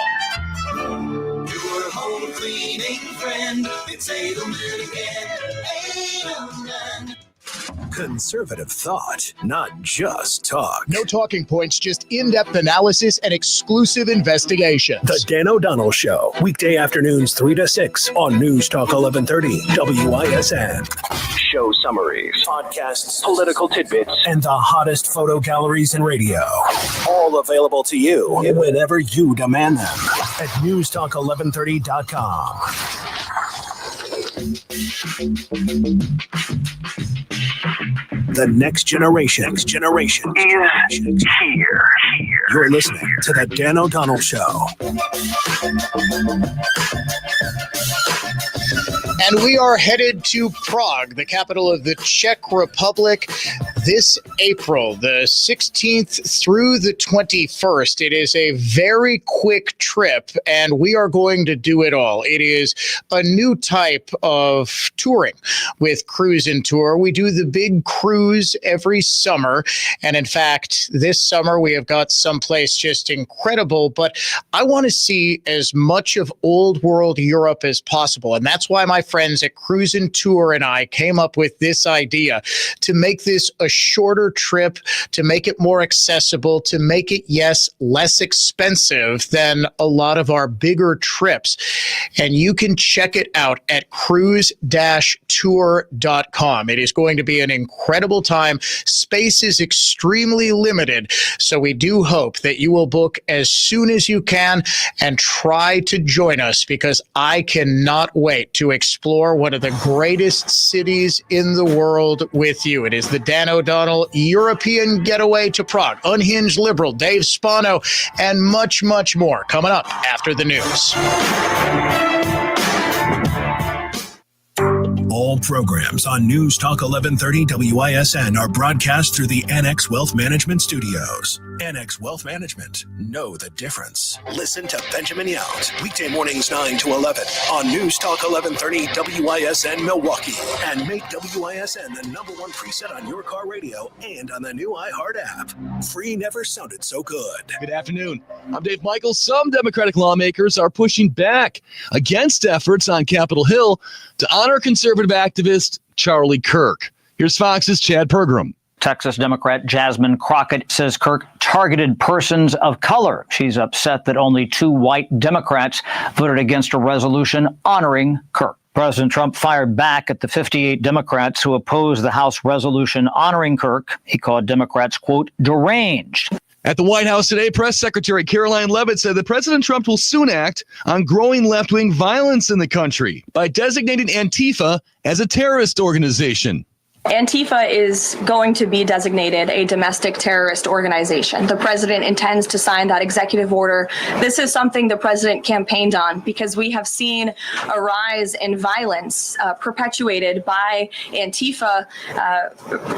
Your home cleaning friend, it's Edelman again. Edelman. Conservative thought, not just talk. No talking points, just in-depth analysis and exclusive investigations. The Dan O'Donnell Show, weekday afternoons 3 to 6 on News Talk 1130 WISN. Show summaries, podcasts, political tidbits, and the hottest photo galleries in radio. All available to you whenever you demand them at newstalk1130.com. The next generation is here. You're listening to the Dan O'Donnell Show. And we are headed to Prague, the capital of the Czech Republic, this April, the 16th through the 21st. It is a very quick trip, and we are going to do it all. It is a new type of touring with Cruise and Tour. We do the big cruise every summer, and in fact, this summer we have got someplace just incredible, but I want to see as much of old world Europe as possible, and that's why my friends at Cruise and Tour and I came up with this idea to make this a shorter trip, to make it more accessible, to make it, yes, less expensive than a lot of our bigger trips. And you can check it out at cruise-tour.com. It is going to be an incredible time. Space is extremely limited, so we do hope that you will book as soon as you can and try to join us, because I cannot wait to explore one of the greatest cities in the world with you. It is the Dan O'Donnell European Getaway to Prague. Unhinged Liberal, Dave Spano, and much, much more coming up after the news. All All programs on News Talk 1130 WISN are broadcast through the Annex Wealth Management Studios. Annex Wealth Management. Know the difference. Listen to Benjamin Yount, weekday mornings 9 to 11 on News Talk 1130 WISN Milwaukee. And make WISN the #1 preset on your car radio and on the new iHeart app. Free never sounded so good. Good afternoon. I'm Dave Michaels. Some Democratic lawmakers are pushing back against efforts on Capitol Hill to honor conservative activist Charlie Kirk. Here's Fox's Chad Pergram. Texas Democrat Jasmine Crockett says Kirk targeted persons of color. She's upset that only 2 white Democrats voted against a resolution honoring Kirk. President Trump fired back at the 58 Democrats who opposed the House resolution honoring Kirk. He called Democrats, quote, deranged. At the White House today, Press Secretary Caroline Leavitt said that President Trump will soon act on growing left-wing violence in the country by designating Antifa as a terrorist organization. Antifa is going to be designated a domestic terrorist organization. The president intends to sign that executive order. This is something the president campaigned on because we have seen a rise in violence perpetuated by Antifa,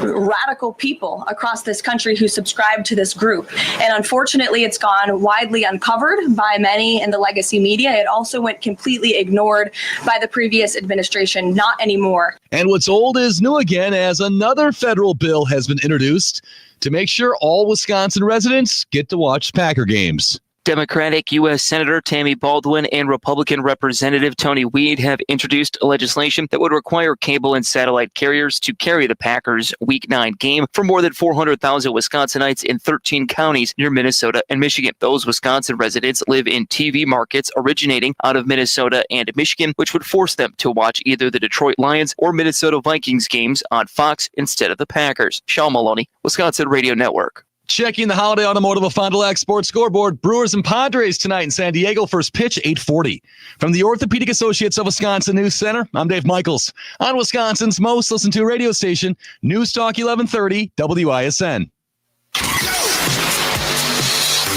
radical people across this country who subscribe to this group. And unfortunately, it's gone widely uncovered by many in the legacy media. It also went completely ignored by the previous administration. Not anymore. And what's old is new again, as another federal bill has been introduced to make sure all Wisconsin residents get to watch Packer games. Democratic U.S. Senator Tammy Baldwin and Republican Representative Tony Weed have introduced legislation that would require cable and satellite carriers to carry the Packers' Week 9 game for more than 400,000 Wisconsinites in 13 counties near Minnesota and Michigan. Those Wisconsin residents live in TV markets originating out of Minnesota and Michigan, which would force them to watch either the Detroit Lions or Minnesota Vikings games on Fox instead of the Packers. Sean Maloney, Wisconsin Radio Network. Checking the Holiday Automotive of Fond du Lac Sports scoreboard. Brewers and Padres tonight in San Diego. First pitch, 8:40. From the Orthopedic Associates of Wisconsin News Center, I'm Dave Michaels. On Wisconsin's most listened to radio station, News Talk 1130 WISN.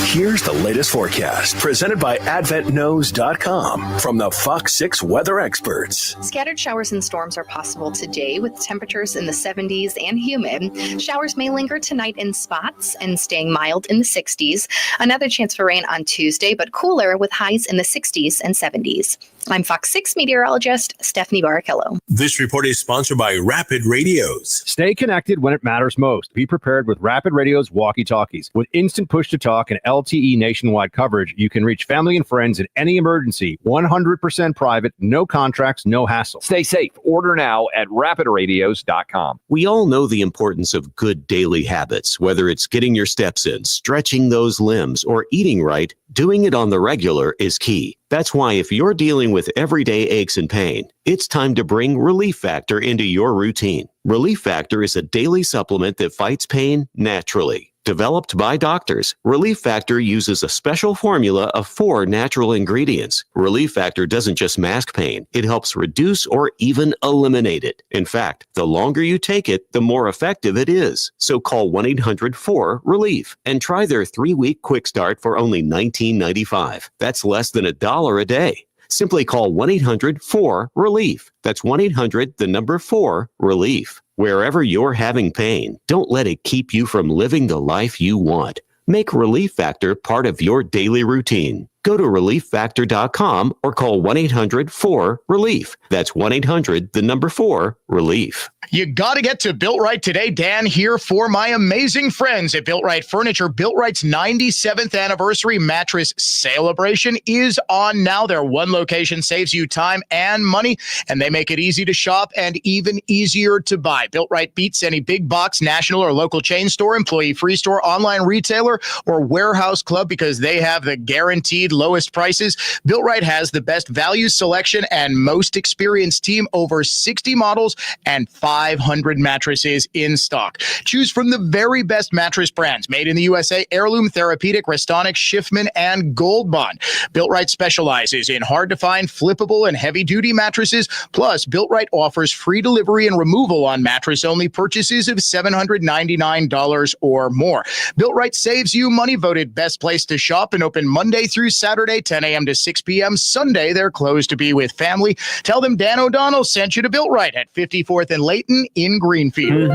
Here's the latest forecast presented by AdventKnows.com from the Fox 6 weather experts. Scattered showers and storms are possible today with temperatures in the 70s and humid. Showers may linger tonight in spots and staying mild in the 60s. Another chance for rain on Tuesday, but cooler with highs in the 60s and 70s. I'm Fox 6 meteorologist Stephanie Barrichello. This report is sponsored by Rapid Radios. Stay connected when it matters most. Be prepared with Rapid Radio's walkie-talkies. With instant push-to-talk and LTE nationwide coverage, you can reach family and friends in any emergency. 100% private, no contracts, no hassle. Stay safe. Order now at rapidradios.com. We all know the importance of good daily habits, whether it's getting your steps in, stretching those limbs, or eating right. Doing it on the regular is key. That's why if you're dealing with everyday aches and pain, it's time to bring Relief Factor into your routine. Relief Factor is a daily supplement that fights pain naturally. Developed by doctors, Relief Factor uses a special formula of 4 natural ingredients. Relief Factor doesn't just mask pain, it helps reduce or even eliminate it. In fact, the longer you take it, the more effective it is. So call 1-800-4-RELIEF and try their 3-week quick start for only $19.95. That's less than $1 a day. Simply call 1-800-4-RELIEF. That's 1-800-4-RELIEF. Wherever you're having pain, don't let it keep you from living the life you want. Make Relief Factor part of your daily routine. Go to relieffactor.com or call 1-800-4-RELIEF. That's 1-800-4-RELIEF. You got to get to Built Right today. Dan here for my amazing friends at Built Right Furniture. Built Right's 97th anniversary mattress celebration is on now. Their one location saves you time and money, and they make it easy to shop and even easier to buy. Built Right beats any big box, national or local chain store, employee-free store, online retailer, or warehouse club because they have the guaranteed lowest prices. Built Right has the best value selection and most experienced team, over 60 models and 500 mattresses in stock. Choose from the very best mattress brands made in the USA: Heirloom, Therapeutic, Restonic, Schiffman, and Gold Bond. Built Right specializes in hard-to-find, flippable, and heavy-duty mattresses. Plus, Built Right offers free delivery and removal on mattress-only purchases of $799 or more. Built Right saves you money, voted best place to shop, and open Monday through Saturday Saturday, 10 a.m. to 6 p.m. Sunday, they're closed to be with family. Tell them Dan O'Donnell sent you to Built Right at 54th and Layton in Greenfield.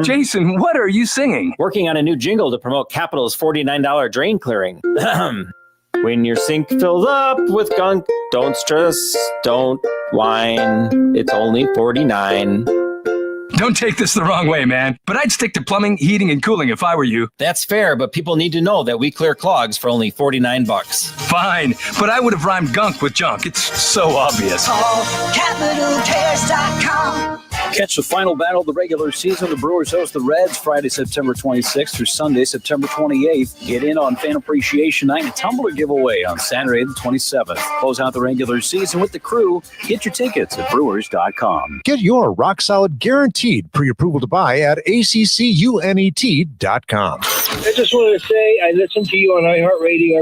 Jason, what are you singing? Working on a new jingle to promote Capital's $49 drain clearing. When your sink fills up with gunk, don't stress, don't whine. It's only $49. Don't take this the wrong way, man, but I'd stick to plumbing, heating, and cooling if I were you. That's fair, but people need to know that we clear clogs for only $49. Fine, but I would have rhymed gunk with junk. It's so obvious. Call CapitalCares.com. Catch the final battle of the regular season. The Brewers host the Reds Friday, September 26th through Sunday, September 28th. Get in on Fan Appreciation Night and tumbler giveaway on Saturday, the 27th. Close out the regular season with the crew. Get your tickets at Brewers.com. Get your rock solid guaranteed pre-approval to buy at ACCUNET.com. I just want to say I listen to you on iHeartRadio.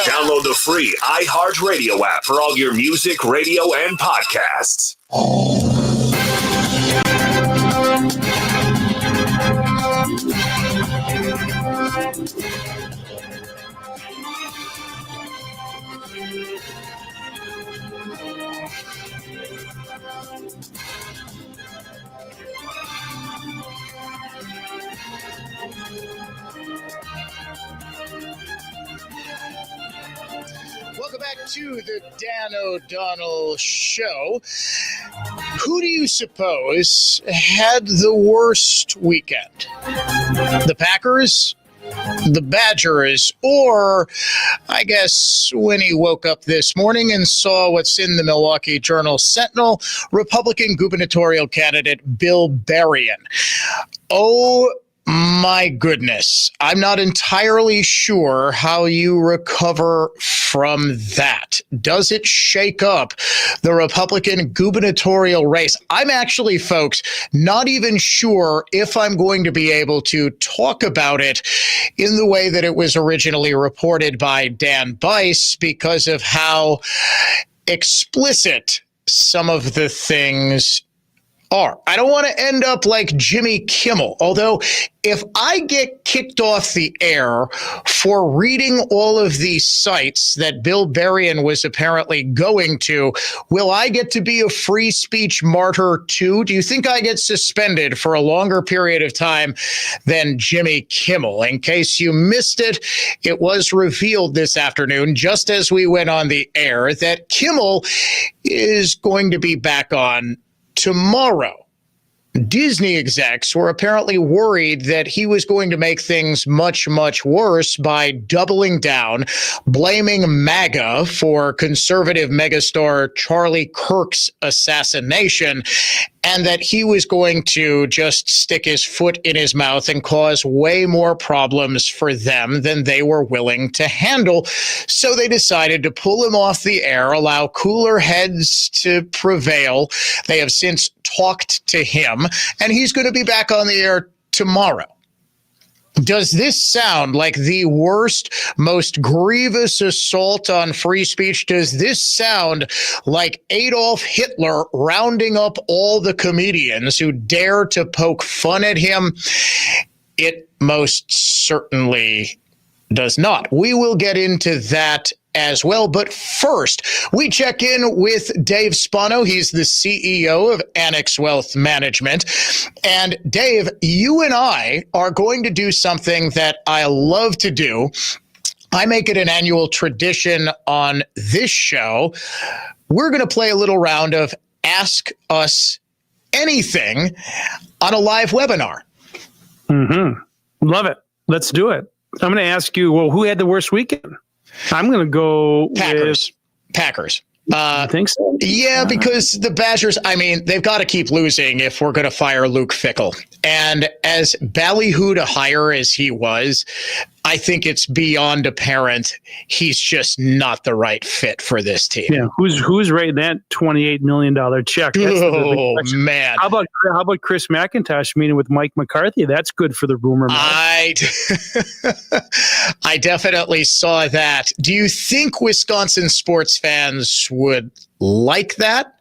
Download the free iHeartRadio app for all your music, radio, and podcasts. Welcome back to the Dan O'Donnell Show. Who do you suppose had the worst weekend? The Packers, the Badgers, or I guess when he woke up this morning and saw what's in the Milwaukee Journal-Sentinel, Republican gubernatorial candidate Bill Berrien. Oh, my goodness. I'm not entirely sure how you recover from that. Does it shake up the Republican gubernatorial race? I'm actually, folks, not even sure if I'm going to be able to talk about it in the way that it was originally reported by Dan Bice because of how explicit some of the things are. I don't want to end up like Jimmy Kimmel, although if I get kicked off the air for reading all of these sites that Bill Berrien was apparently going to, will I get to be a free speech martyr too? Do you think I get suspended for a longer period of time than Jimmy Kimmel? In case you missed it, it was revealed this afternoon, just as we went on the air, that Kimmel is going to be back on tomorrow. Disney execs were apparently worried that he was going to make things much, much worse by doubling down, blaming MAGA for conservative megastar Charlie Kirk's assassination, and that he was going to just stick his foot in his mouth and cause way more problems for them than they were willing to handle. So they decided to pull him off the air, allow cooler heads to prevail. They have since talked to him, and he's going to be back on the air tomorrow. Does this sound like the worst, most grievous assault on free speech? Does this sound like Adolf Hitler rounding up all the comedians who dare to poke fun at him? It most certainly does not. We will get into that as well. But first, we check in with Dave Spano. He's the CEO of Annex Wealth Management. And Dave, you and I are going to do something that I love to do. I make it an annual tradition on this show. We're going to play a little round of Ask Us Anything on a live webinar. Love it. Let's do it. I'm going to ask you, well, who had the worst weekend? I'm going to go Packers. with Packers. I think so. Yeah, because the Badgers, I mean, they've got to keep losing if we're going to fire Luke Fickell. And as ballyhoo to hire as he was, I think it's beyond apparent he's just not the right fit for this team. Yeah, who's writing that $28 million check? Oh, man. How about Chris McIntosh meeting with Mike McCarthy? That's good for the rumor mill. I definitely saw that. Do you think Wisconsin sports fans would like that?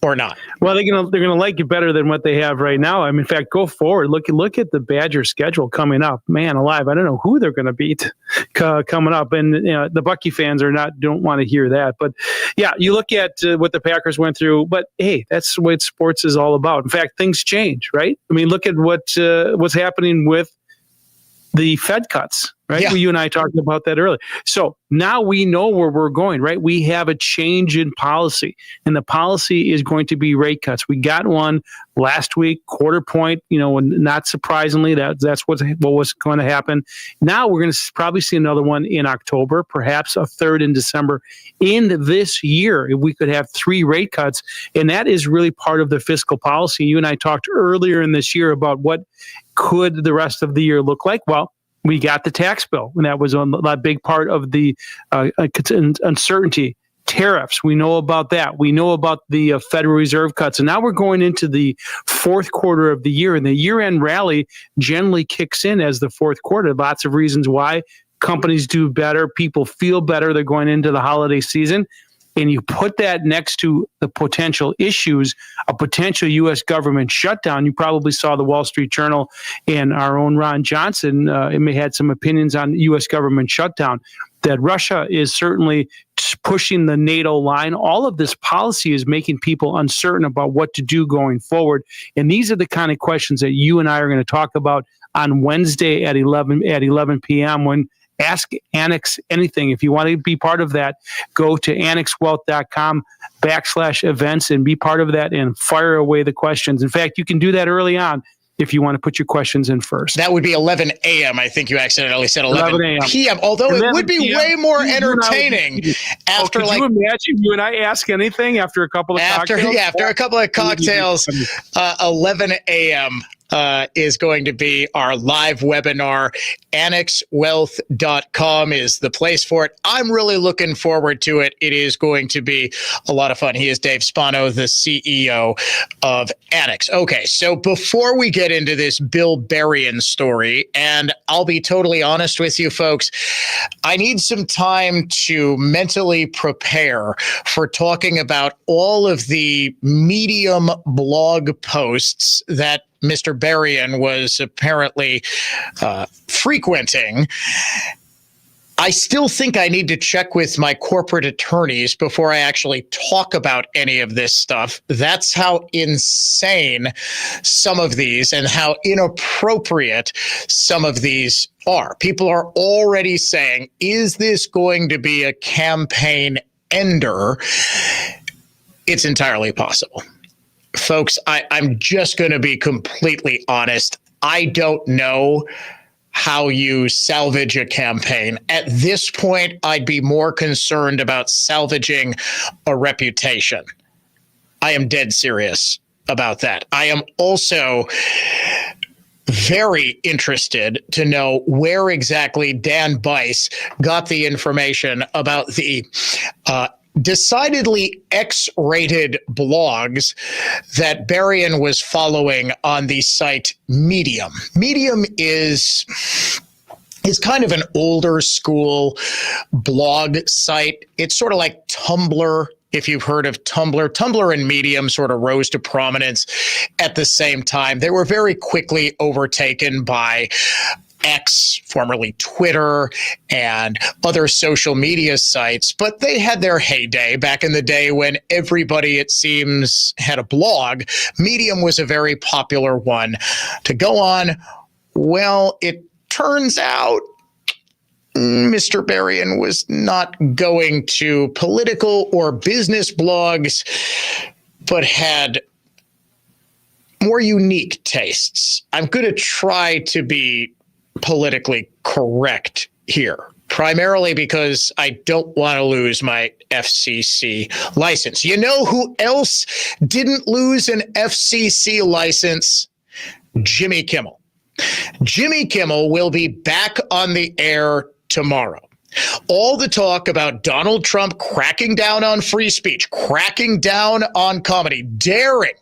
or not? Well, they're gonna like you better than what they have right now. I mean, in fact, go forward. Look at the Badger schedule coming up. Man alive, I don't know who they're going to beat coming up. And the Bucky fans don't want to hear that. But yeah, you look at what the Packers went through. But hey, that's what sports is all about. In fact, things change, right? I mean, look at what's happening with the Fed cuts, right? Yeah. You and I talked about that earlier. So now we know where we're going, right? We have a change in policy, and the policy is going to be rate cuts. We got one last week, 1/4 point, not surprisingly, that's what was going to happen. Now we're going to probably see another one in October, perhaps a third in December. In this year, we could have 3 rate cuts, and that is really part of the fiscal policy. You and I talked earlier in this year about what could the rest of the year look like. Well, we got the tax bill, and that was a big part of the uncertainty. Tariffs, we know about that. We know about the Federal Reserve cuts. And now we're going into the fourth quarter of the year, and the year-end rally generally kicks in as the fourth quarter. Lots of reasons why. Companies do better. People feel better. They're going into the holiday season. And you put that next to the potential issues, a potential U.S. government shutdown. You probably saw the Wall Street Journal and our own Ron Johnson had some opinions on the U.S. government shutdown, that Russia is certainly pushing the NATO line. All of this policy is making people uncertain about what to do going forward. And these are the kind of questions that you and I are going to talk about on Wednesday at 11 p.m. when Ask Annex Anything. If you want to be part of that, go to annexwealth.com/events and be part of that and fire away the questions. In fact, you can do that early on if you want to put your questions in first. That would be 11 a.m. I think you accidentally said 11 p.m., although it would be PM, way more entertaining after could you imagine you and I ask anything after a couple of cocktails? Yeah, after a couple of cocktails, 11 a.m. Is going to be our live webinar. AnnexWealth.com is the place for it. I'm really looking forward to it. It is going to be a lot of fun. He is Dave Spano, the CEO of Annex. Okay, so before we get into this Bill Berrien story, and I'll be totally honest with you folks, I need some time to mentally prepare for talking about all of the Medium blog posts that Mr. Berrien was apparently frequenting. I still think I need to check with my corporate attorneys before I actually talk about any of this stuff. That's how insane some of these and how inappropriate some of these are. People are already saying, is this going to be a campaign ender? It's entirely possible. Folks, I'm just going to be completely honest. I don't know how you salvage a campaign. At this point, I'd be more concerned about salvaging a reputation. I am dead serious about that. I am also very interested to know where exactly Dan Bice got the information about the decidedly X-rated blogs that Berrien was following on the site Medium. Medium is kind of an older school blog site. It's sort of like Tumblr, if you've heard of Tumblr. Tumblr and Medium sort of rose to prominence at the same time. They were very quickly overtaken by X, formerly Twitter, and other social media sites, but they had their heyday back in the day when everybody, it seems, had a blog. Medium was a very popular one to go on. Well, it turns out Mr. Berrien was not going to political or business blogs, but had more unique tastes. I'm going to try to be politically correct here, primarily because I don't want to lose my FCC license. You know who else didn't lose an FCC license? Jimmy Kimmel. Jimmy Kimmel will be back on the air tomorrow. All the talk about Donald Trump cracking down on free speech, cracking down on comedy, daring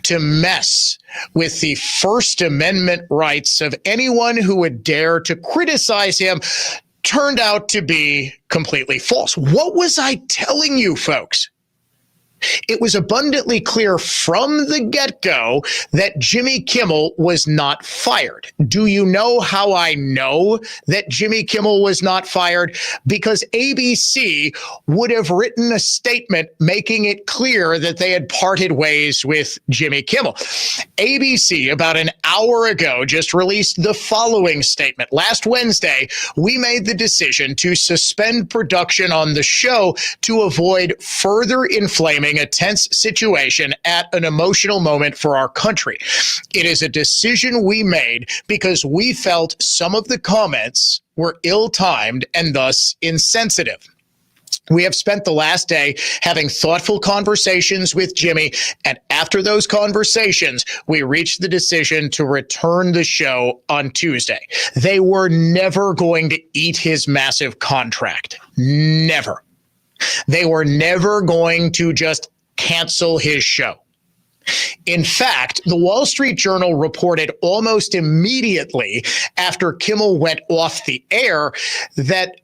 to mess with the First Amendment rights of anyone who would dare to criticize him, turned out to be completely false. What was I telling you, folks? It was abundantly clear from the get-go that Jimmy Kimmel was not fired. Do you know how I know that Jimmy Kimmel was not fired? Because ABC would have written a statement making it clear that they had parted ways with Jimmy Kimmel. ABC, about an hour ago, just released the following statement. Last Wednesday, we made the decision to suspend production on the show to avoid further inflaming a tense situation at an emotional moment for our country. It is a decision we made because we felt some of the comments were ill-timed and thus insensitive. We have spent the last day having thoughtful conversations with Jimmy, and after those conversations, we reached the decision to return the show on Tuesday. They were never going to eat his massive contract. Never. They were never going to just cancel his show. In fact, the Wall Street Journal reported almost immediately after Kimmel went off the air that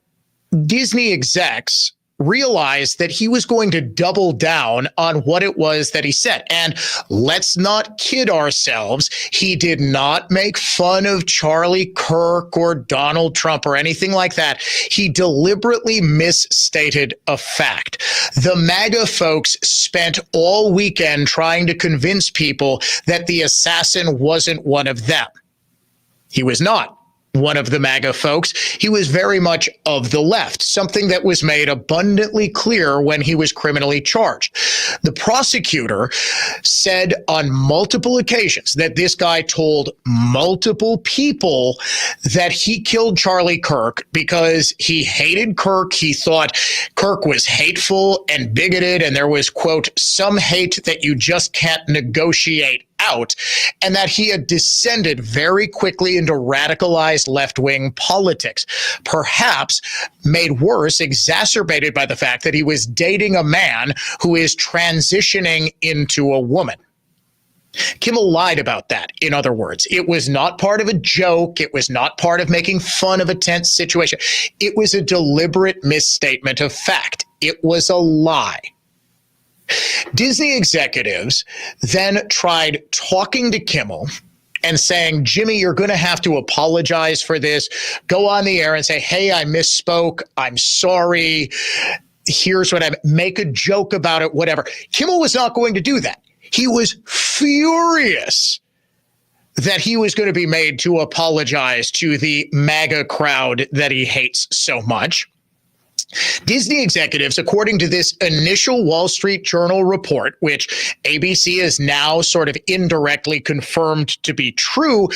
Disney execs realized that he was going to double down on what it was that he said. And let's not kid ourselves. He did not make fun of Charlie Kirk or Donald Trump or anything like that. He deliberately misstated a fact. The MAGA folks spent all weekend trying to convince people that the assassin wasn't one of them. He was not one of the MAGA folks. He was very much of the left, something that was made abundantly clear when he was criminally charged. The prosecutor said on multiple occasions that this guy told multiple people that he killed Charlie Kirk because he hated Kirk. He thought Kirk was hateful and bigoted, and there was, quote, some hate that you just can't negotiate out, and that he had descended very quickly into radicalized left-wing politics, perhaps made worse, exacerbated by the fact that he was dating a man who is transitioning into a woman. Kimmel lied about that, in other words. It was not part of a joke. It was not part of making fun of a tense situation. It was a deliberate misstatement of fact. It was a lie. Disney executives then tried talking to Kimmel and saying, Jimmy, you're going to have to apologize for this. Go on the air and say, hey, I misspoke. I'm sorry. Here's what make a joke about it, whatever. Kimmel was not going to do that. He was furious that he was going to be made to apologize to the MAGA crowd that he hates so much. Disney executives, according to this initial Wall Street Journal report, which ABC has now sort of indirectly confirmed to be true,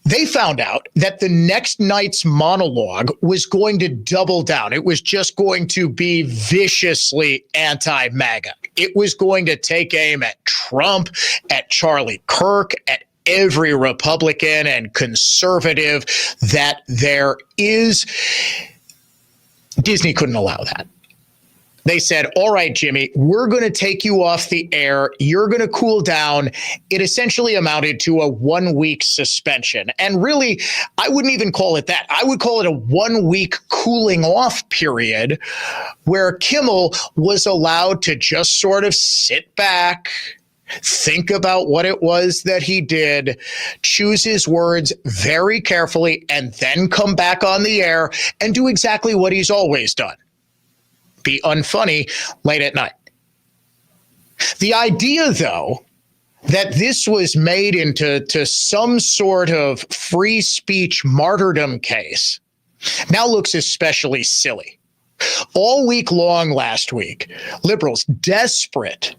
they found out that the next night's monologue was going to double down. It was just going to be viciously anti-MAGA. It was going to take aim at Trump, at Charlie Kirk, at every Republican and conservative that there is. Disney couldn't allow that. They said, all right, Jimmy, we're going to take you off the air. You're going to cool down. It essentially amounted to a 1-week suspension. And really, I wouldn't even call it that. I would call it a 1-week cooling off period where Kimmel was allowed to just sort of sit back, think about what it was that he did, choose his words very carefully, and then come back on the air and do exactly what he's always done. Be unfunny late at night. The idea, though, that this was made into some sort of free speech martyrdom case now looks especially silly. All week long last week, liberals desperate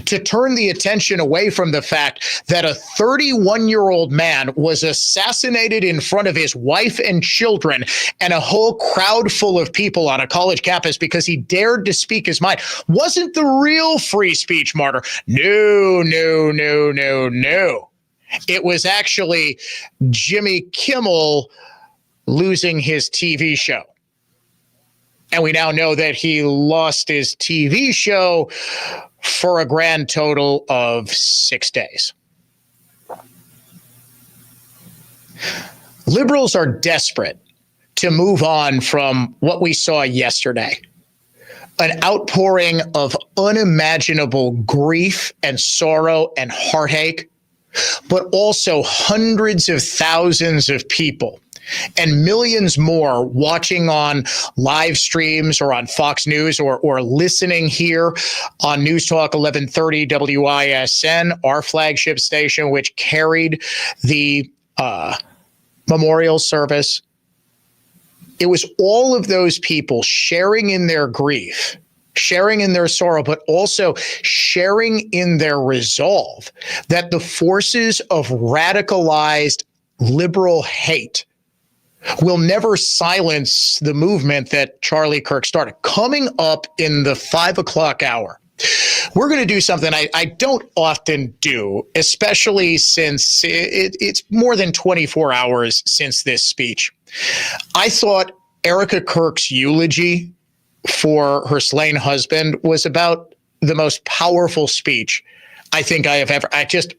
to turn the attention away from the fact that a 31-year-old man was assassinated in front of his wife and children and a whole crowd full of people on a college campus because he dared to speak his mind wasn't the real free speech martyr. No. It was actually Jimmy Kimmel losing his TV show. And we now know that he lost his TV show for a grand total of 6 days. Liberals are desperate to move on from what we saw yesterday. an outpouring of unimaginable grief and sorrow and heartache, but also hundreds of thousands of people and millions more watching on live streams or on Fox News or listening here on News Talk 1130 WISN, our flagship station, which carried the memorial service. It was all of those people sharing in their grief, sharing in their sorrow, but also sharing in their resolve that the forces of radicalized liberal hate will never silence the movement that Charlie Kirk started. Coming up in the 5 o'clock hour, we're going to do something I don't often do, especially since it's more than 24 hours since this speech. I thought Erica Kirk's eulogy for her slain husband was about the most powerful speech I think I have ever. I just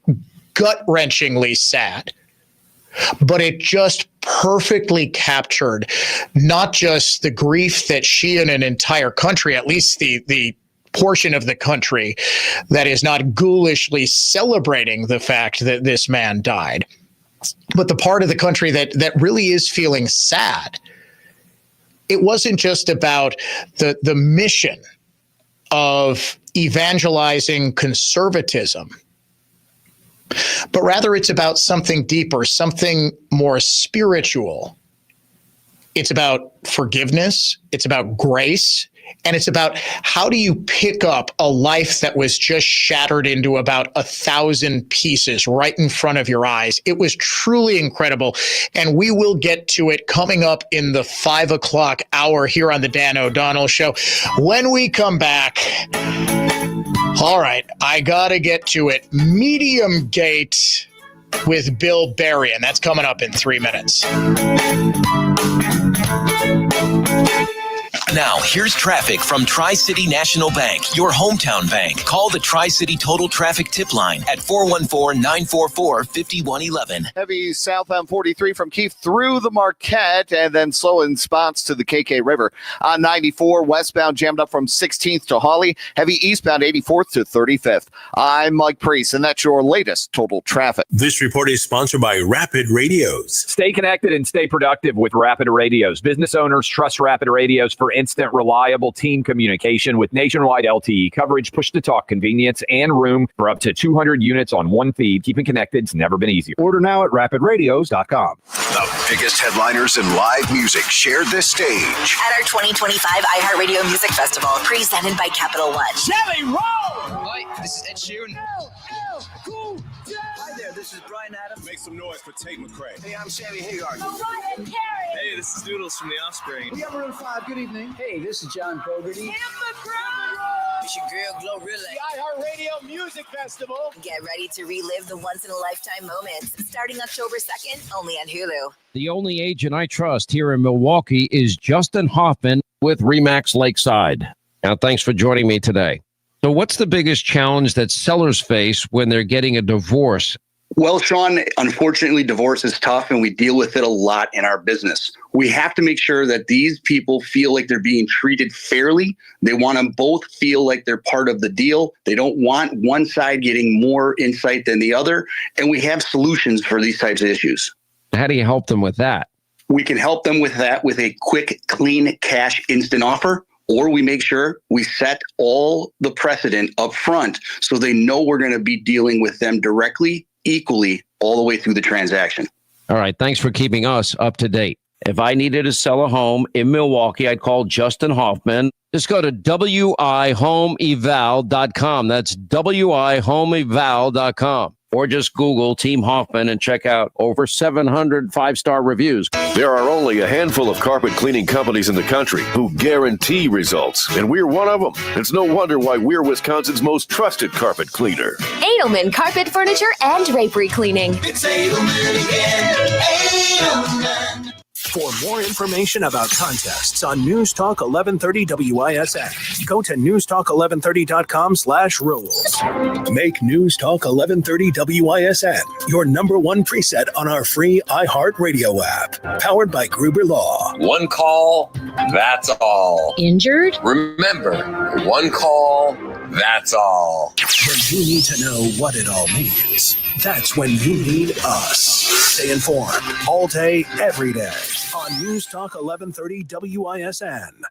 gut-wrenchingly sad. But it just perfectly captured not just the grief that she and an entire country, at least the portion of the country that is not ghoulishly celebrating the fact that this man died, but the part of the country that really is feeling sad. It wasn't just about the mission of evangelizing conservatism, but rather it's about something deeper, something more spiritual. It's about forgiveness. It's about grace. And it's about how do you pick up a life that was just shattered into about 1,000 pieces right in front of your eyes. It was truly incredible. And we will get to it coming up in the 5 o'clock hour here on the Dan O'Donnell Show. When we come back, all right, I got to get to it. Medium Gate with Bill Berrien. That's coming up in 3 minutes. Now, here's traffic from Tri-City National Bank, your hometown bank. Call the Tri-City Total Traffic Tip Line at 414-944-5111. Heavy southbound 43 from Keefe through the Marquette and then slow in spots to the KK River. On 94, westbound jammed up from 16th to Hawley. Heavy eastbound 84th to 35th. I'm Mike Priest, and that's your latest total traffic. This report is sponsored by Rapid Radios. Stay connected and stay productive with Rapid Radios. Business owners trust Rapid Radios for instant, reliable team communication with nationwide LTE coverage, push-to-talk convenience, and room for up to 200 units on one feed. Keeping connected's never been easier. Order now at rapidradios.com. The biggest headliners in live music shared this stage at our 2025 iHeartRadio Music Festival, presented by Capital One. Jelly Roll! Hi, this is Ed Sheeran. Hi there, this is Brian Adams. Make some noise for Tate McRae. Hey, I'm Sammy Hagar. Hey, this is Doodles from The Offspring. We have Maroon 5. Good evening. Hey, this is John Fogerty. It's your girl, Glorilla. The iHeartRadio Music Festival. Get ready to relive the once-in-a-lifetime moments, starting October 2nd, only on Hulu. The only agent I trust here in Milwaukee is Justin Hoffman with RE/MAX Lakeside. Now, thanks for joining me today. So what's the biggest challenge that sellers face when they're getting a divorce? Well, Sean, unfortunately, divorce is tough and we deal with it a lot in our business. We have to make sure that these people feel like they're being treated fairly. They want to both feel like they're part of the deal. They don't want one side getting more insight than the other. And we have solutions for these types of issues. How do you help them with that? We can help them with that with a quick, clean cash instant offer. Or we make sure we set all the precedent up front so they know we're going to be dealing with them directly, equally, all the way through the transaction. All right. Thanks for keeping us up to date. If I needed to sell a home in Milwaukee, I'd call Justin Hoffman. Just go to wihomeeval.com. That's wihomeeval.com. Or just Google Team Hoffman and check out over 700 five-star reviews. There are only a handful of carpet cleaning companies in the country who guarantee results, and we're one of them. It's no wonder why we're Wisconsin's most trusted carpet cleaner. Edelman Carpet, Furniture, and Drapery Cleaning. It's Edelman again. Edelman. For more information about contests on News Talk 1130 WISN, go to newstalk1130.com/rules. Make News Talk 1130 WISN your #1 preset on our free iHeartRadio app, powered by Gruber Law. One call, That's all. Injured? Remember, one call, that's all. When you need to know what it all means, that's when you need us. Stay informed all day, every day on News Talk 1130 WISN.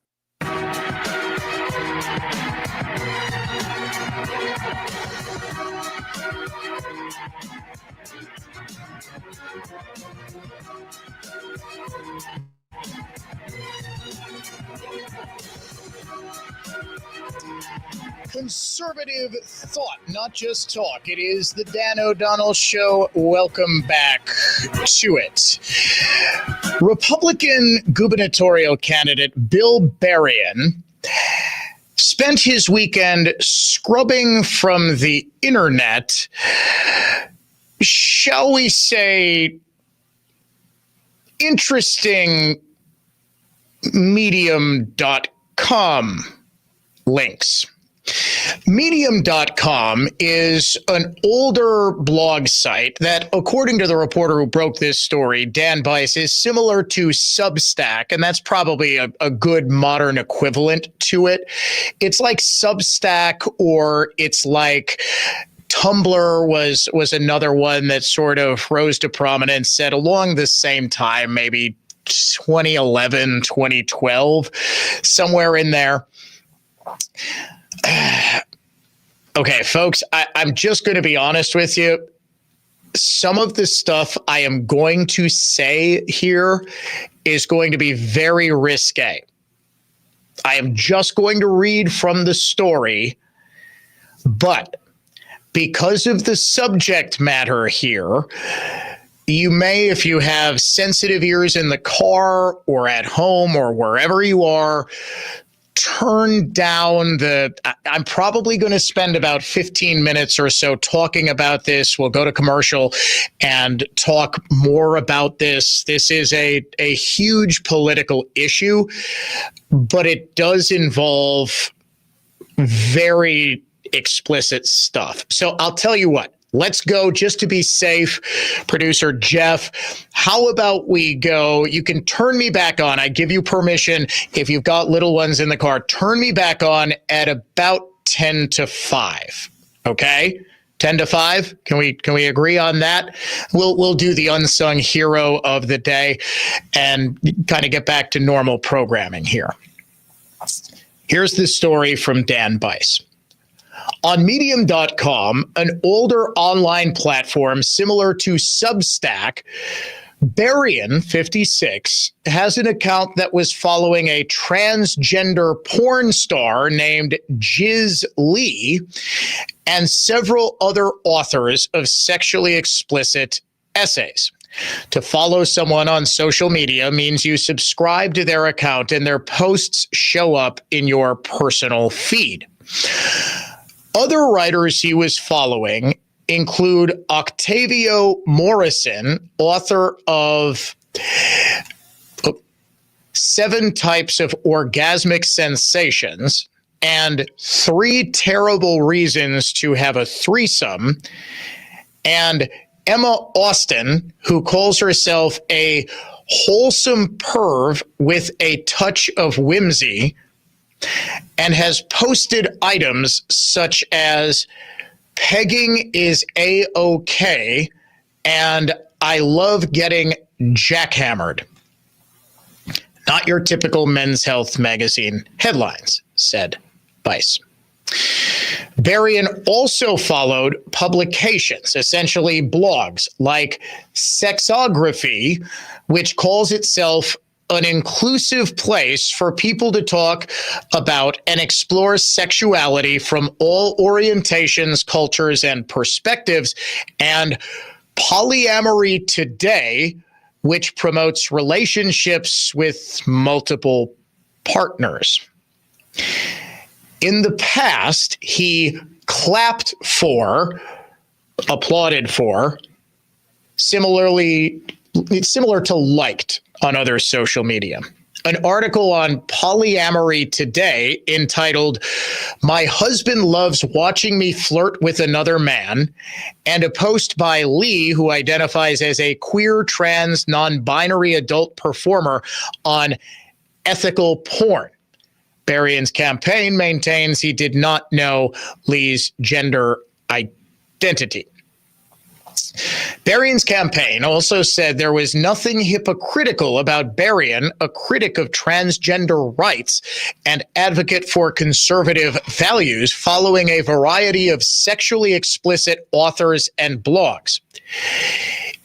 Conservative thought, not just talk. It is the Dan O'Donnell Show. Welcome back to it. Republican gubernatorial candidate Bill Berrien spent his weekend scrubbing from the internet, shall we say, interesting medium.com links. Medium.com is an older blog site that, according to the reporter who broke this story, Dan Bice, is similar to Substack, and that's probably a good modern equivalent to it. It's like Substack, or it's like Tumblr was another one that sort of rose to prominence at along the same time, maybe 2011, 2012, somewhere in there. Okay, folks, I'm just going to be honest with you. Some of the stuff I am going to say here is going to be very risque. I am just going to read from the story, but because of the subject matter here, you may, if you have sensitive ears in the car or at home or wherever you are, turn down I'm probably going to spend about 15 minutes or so talking about this. We'll go to commercial and talk more about this. This is a huge political issue, but it does involve very explicit stuff. So I'll tell you what. Let's go, just to be safe. Producer Jeff, how about we go? You can turn me back on. I give you permission. If you've got little ones in the car, turn me back on at about 10 to 5. Okay? 10 to 5. Can we agree on that? We'll do the unsung hero of the day and kind of get back to normal programming here. Here's the story from Dan Bice. On Medium.com, an older online platform similar to Substack, Berrien, 56, has an account that was following a transgender porn star named Jiz Lee and several other authors of sexually explicit essays. To follow someone on social media means you subscribe to their account and their posts show up in your personal feed. Other writers he was following include Octavio Morrison, author of 7 Types of Orgasmic Sensations and 3 Terrible Reasons to Have a Threesome, and Emma Austin, who calls herself a wholesome perv with a touch of whimsy, and has posted items such as pegging is A-OK and I love getting jackhammered. Not your typical Men's Health magazine headlines, said Bice. Berrien also followed publications, essentially blogs, like Sexography, which calls itself an inclusive place for people to talk about and explore sexuality from all orientations, cultures, and perspectives, and Polyamory Today, which promotes relationships with multiple partners. In the past, he clapped for, applauded for, similar to liked on other social media. An article on Polyamory Today entitled, "My Husband Loves Watching Me Flirt with Another Man," and a post by Lee, who identifies as a queer, trans, non-binary adult performer, on ethical porn. Berrien's campaign maintains he did not know Lee's gender identity. Berrien's campaign also said there was nothing hypocritical about Berrien, a critic of transgender rights and advocate for conservative values, following a variety of sexually explicit authors and blogs.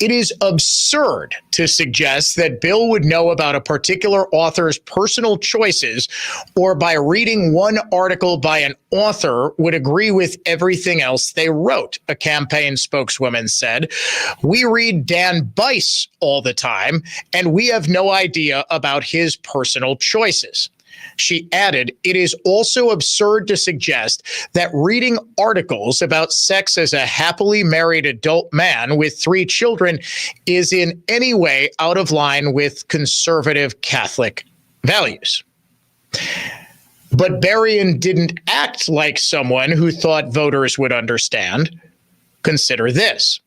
It is absurd to suggest that Bill would know about a particular author's personal choices or by reading one article by an author would agree with everything else they wrote, a campaign spokeswoman said. We read Dan Bice all the time, and we have no idea about his personal choices. She added, it is also absurd to suggest that reading articles about sex as a happily married adult man with 3 children is in any way out of line with conservative Catholic values. But Berrien didn't act like someone who thought voters would understand. Consider this.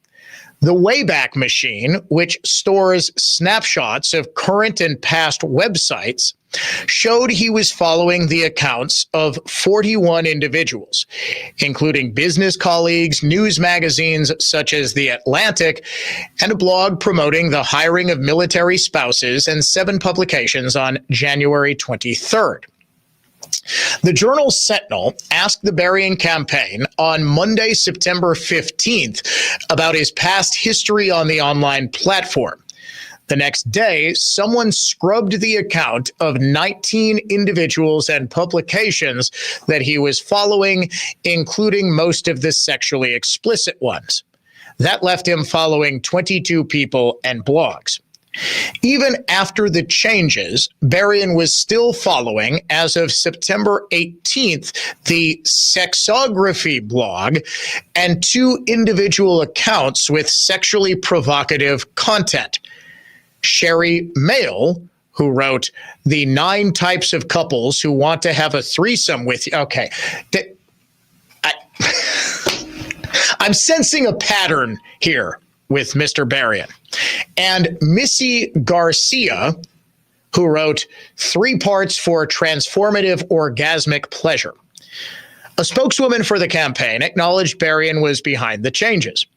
The Wayback Machine, which stores snapshots of current and past websites, showed he was following the accounts of 41 individuals, including business colleagues, news magazines such as The Atlantic, and a blog promoting the hiring of military spouses, and 7 publications on January 23rd. The Journal Sentinel asked the Berrien campaign on Monday, September 15th, about his past history on the online platform. The next day, someone scrubbed the account of 19 individuals and publications that he was following, including most of the sexually explicit ones. That left him following 22 people and blogs. Even after the changes, Berrien was still following, as of September 18th, the Sexography blog and 2 individual accounts with sexually provocative content. Sherry Mail, who wrote the 9 types of couples who want to have a threesome with you. Okay. I'm sensing a pattern here with Mr. Berrien. And Missy Garcia, who wrote 3 parts for transformative orgasmic pleasure. A spokeswoman for the campaign acknowledged Berrien was behind the changes.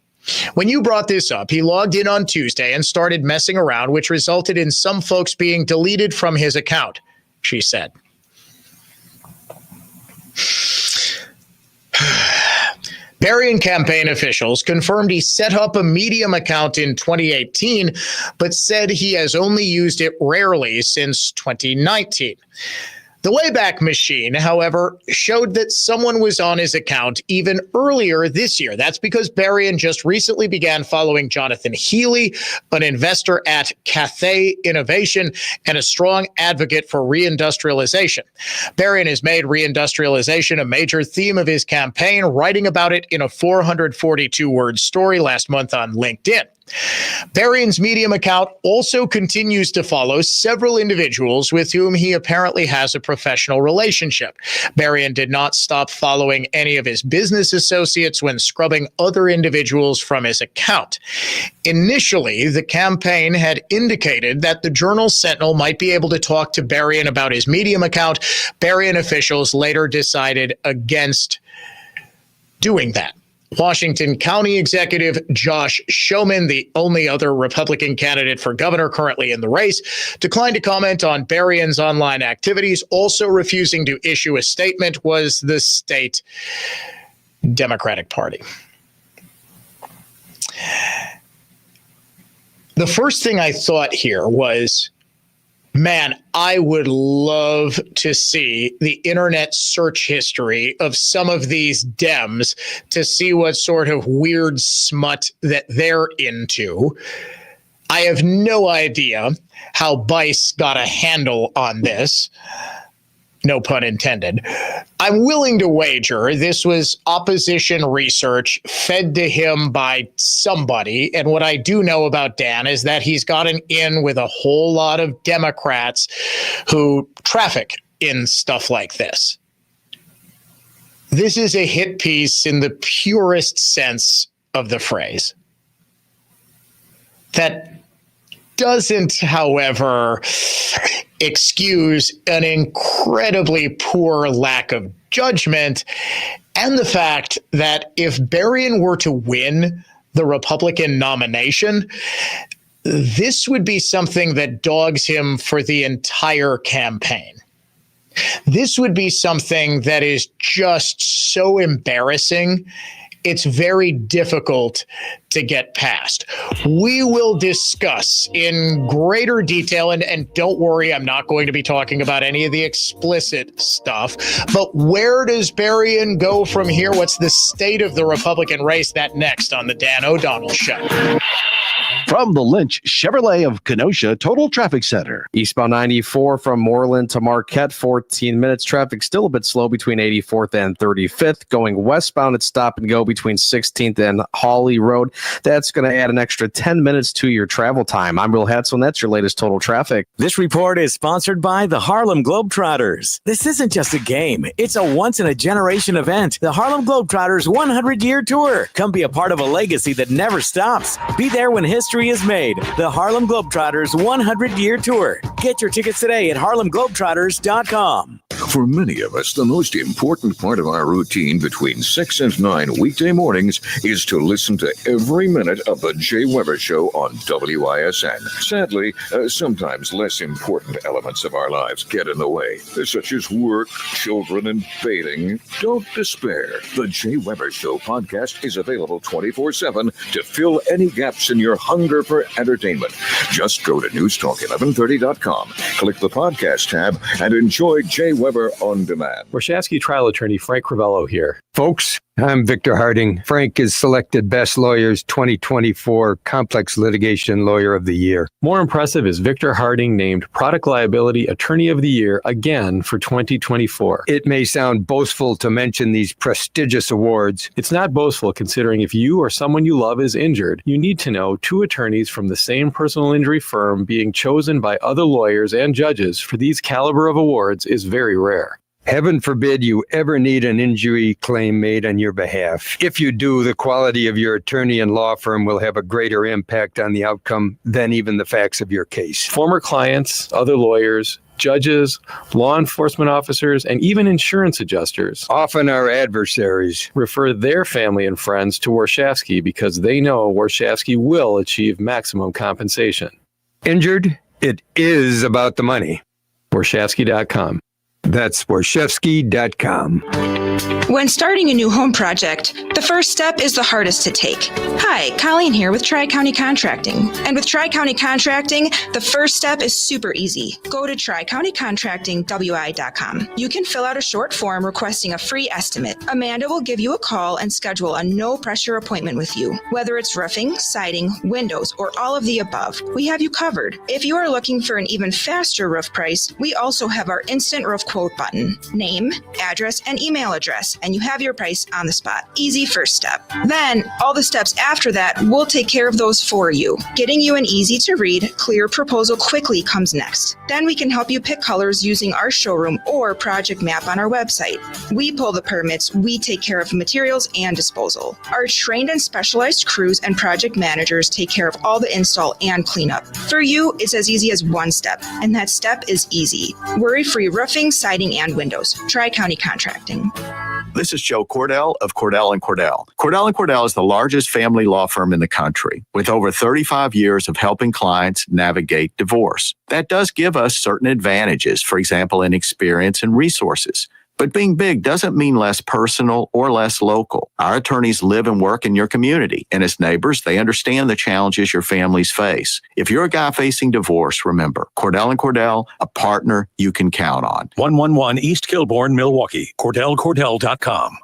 When you brought this up, he logged in on Tuesday and started messing around, which resulted in some folks being deleted from his account, she said. Berrien campaign officials confirmed he set up a Medium account in 2018, but said he has only used it rarely since 2019. The Wayback Machine, however, showed that someone was on his account even earlier this year. That's because Berrien just recently began following Jonathan Healy, an investor at Cathay Innovation and a strong advocate for reindustrialization. Berrien has made reindustrialization a major theme of his campaign, writing about it in a 442-word story last month on LinkedIn. Berrien's Medium account also continues to follow several individuals with whom he apparently has a professional relationship. Berrien did not stop following any of his business associates when scrubbing other individuals from his account. Initially, the campaign had indicated that the Journal Sentinel might be able to talk to Berrien about his Medium account. Berrien officials later decided against doing that. Washington County Executive Josh Showman, the only other Republican candidate for governor currently in the race, declined to comment on Berrien's online activities. Also refusing to issue a statement was the state Democratic Party. The first thing I thought here was, man, I would love to see the internet search history of some of these Dems to see what sort of weird smut that they're into. I have no idea how Bice got a handle on this. No pun intended. I'm willing to wager this was opposition research fed to him by somebody. And what I do know about Dan is that he's gotten in with a whole lot of Democrats who traffic in stuff like this. This is a hit piece in the purest sense of the phrase. That doesn't, however, excuse an incredibly poor lack of judgment and the fact that if Berrien were to win the Republican nomination, this would be something that dogs him for the entire campaign. This would be something that is just so embarrassing. It's very difficult to get past. We will discuss in greater detail, and don't worry, I'm not going to be talking about any of the explicit stuff, but where does Berrien go from here? What's the state of the Republican race? That next on the Dan O'Donnell Show. From the Lynch Chevrolet of Kenosha Total Traffic Center. Eastbound 94 from Moreland to Marquette, 14 minutes. Traffic still a bit slow between 84th and 35th. Going westbound, it's stop and go between 16th and Hawley Road. That's going to add an extra 10 minutes to your travel time. I'm Will Hetzel, and that's your latest total traffic. This report is sponsored by the Harlem Globetrotters. This isn't just a game. It's a once-in-a-generation event. The Harlem Globetrotters 100-year tour. Come be a part of a legacy that never stops. Be there when history is made. The Harlem Globetrotters 100-year tour. Get your tickets today at harlemglobetrotters.com. For many of us, the most important part of our routine between 6 and 9 weekday mornings is to listen to every minute of the Jay Weber Show on WISN. Sadly, sometimes less important elements of our lives get in the way, such as work, children, and bathing. Don't despair. The Jay Weber Show podcast is available 24/7 to fill any gaps in your hunger for entertainment. Just go to newstalk1130.com, click the podcast tab, and enjoy Jay Weber on demand. Warshawski trial attorney Frank Crivello here. Folks, I'm Victor Harding. Frank is selected Best Lawyers 2024 Complex Litigation Lawyer of the Year. More impressive is Victor Harding named Product Liability Attorney of the Year again for 2024. It may sound boastful to mention these prestigious awards. It's not boastful considering if you or someone you love is injured, you need to know 2 attorneys from the same personal injury firm being chosen by other lawyers and judges for these caliber of awards is very rare. Heaven forbid you ever need an injury claim made on your behalf. If you do, the quality of your attorney and law firm will have a greater impact on the outcome than even the facts of your case. Former clients, other lawyers, judges, law enforcement officers, and even insurance adjusters, often our adversaries, refer their family and friends to Warshawski because they know Warshawski will achieve maximum compensation. Injured? It is about the money. Warshawski.com. That's Warshawski.com. When starting a new home project, the first step is the hardest to take. Hi, Colleen here with Tri-County Contracting. And with Tri-County Contracting, the first step is super easy. Go to TriCountyContractingWI.com. You can fill out a short form requesting a free estimate. Amanda will give you a call and schedule a no-pressure appointment with you. Whether it's roofing, siding, windows, or all of the above, we have you covered. If you are looking for an even faster roof price, we also have our instant roof quote button. Name, address, and email address, and you have your price on the spot. Easy first step. Then, all the steps after that, we'll take care of those for you. Getting you an easy-to-read, clear proposal quickly comes next. Then we can help you pick colors using our showroom or project map on our website. We pull the permits, we take care of materials and disposal. Our trained and specialized crews and project managers take care of all the install and cleanup. For you, it's as easy as one step, and that step is easy. Worry-free roofing, siding, and windows. Tri-County Contracting. This is Joe Cordell of Cordell & Cordell. Cordell & Cordell is the largest family law firm in the country with over 35 years of helping clients navigate divorce. That does give us certain advantages, for example, in experience and resources. But being big doesn't mean less personal or less local. Our attorneys live and work in your community, and as neighbors, they understand the challenges your families face. If you're a guy facing divorce, remember, Cordell & Cordell, a partner you can count on. 111 East Kilbourne, Milwaukee. CordellCordell.com.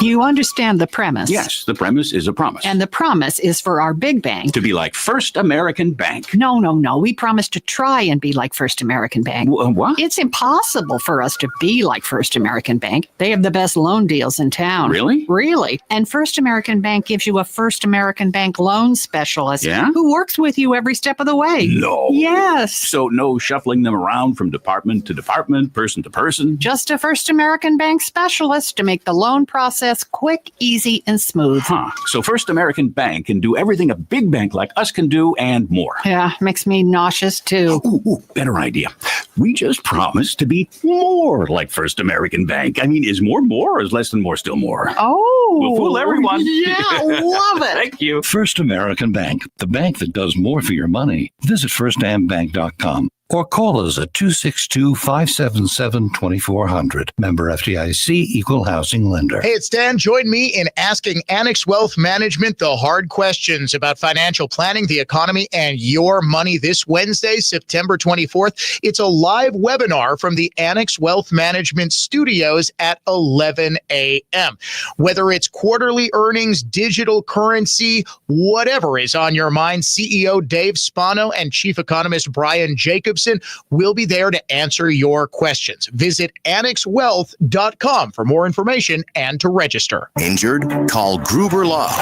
You understand the premise. Yes, the premise is a promise. And the promise is for our big bank to be like First American Bank. No. We promise to try and be like First American Bank. What? It's impossible for us to be like First American Bank. They have the best loan deals in town. Really? Really. And First American Bank gives you a First American Bank loan specialist who works with you every step of the way. No. Yes. So no shuffling them around from department to department, person to person? Just a First American Bank specialist to make the loan process process quick, easy, and smooth. So First American Bank can do everything a big bank like us can do and more. Yeah, makes me nauseous too. Ooh, better idea. We just promised to be more like First American Bank. I mean, is more or is less than more still more? Oh. We'll fool everyone. Yeah, love it. Thank you. First American Bank, the bank that does more for your money. Visit firstambank.com or call us at 262-577-2400. Member FDIC, Equal Housing Lender. Hey, it's Dan. Join me in asking Annex Wealth Management the hard questions about financial planning, the economy, and your money this Wednesday, September 24th. It's a live webinar from the Annex Wealth Management Studios at 11 a.m. Whether it's quarterly earnings, digital currency, whatever is on your mind, CEO Dave Spano and Chief Economist Brian Jacobson will be there to answer your questions. Visit annexwealth.com for more information and to register. Injured? Call Gruber Law.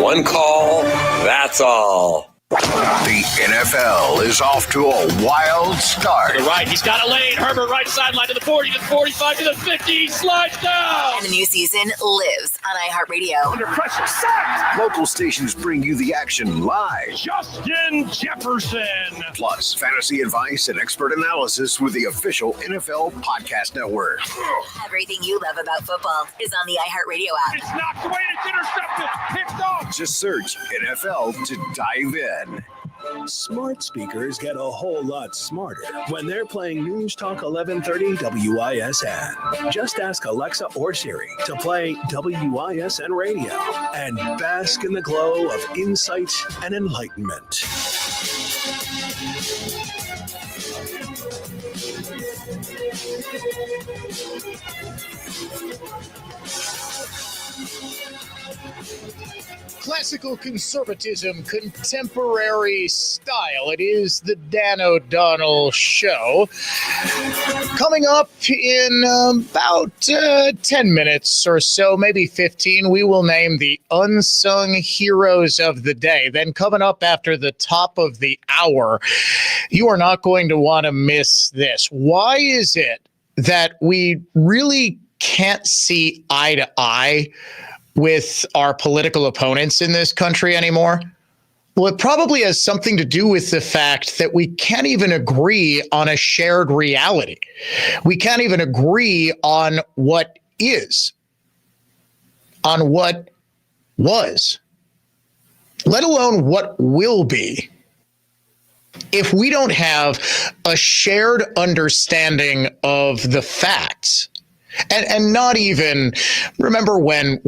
One call, that's all. The NFL is off to a wild start. To the right, he's got a lane. Herbert right sideline to the 40, to the 45, to the 50. He slides down. And the new season lives on iHeartRadio. Under pressure, sacked. Local stations bring you the action live. Justin Jefferson. Plus, fantasy advice and expert analysis with the official NFL Podcast Network. Everything you love about football is on the iHeartRadio app. It's knocked away, it's intercepted, picked off. Just search NFL to dive in. Smart speakers get a whole lot smarter when they're playing News Talk 1130 WISN. Just ask Alexa or Siri to play WISN Radio and bask in the glow of insight and enlightenment. Classical conservatism, contemporary style. It is the Dan O'Donnell Show. Coming up in about 10 minutes or so, maybe 15, we will name the unsung heroes of the day. Then coming up after the top of the hour, you are not going to want to miss this. Why is it that we really can't see eye to eye with our political opponents in this country anymore? Well, it probably has something to do with the fact that we can't even agree on a shared reality. We can't even agree on what is, on what was, let alone what will be. If we don't have a shared understanding of the facts, and not even, remember when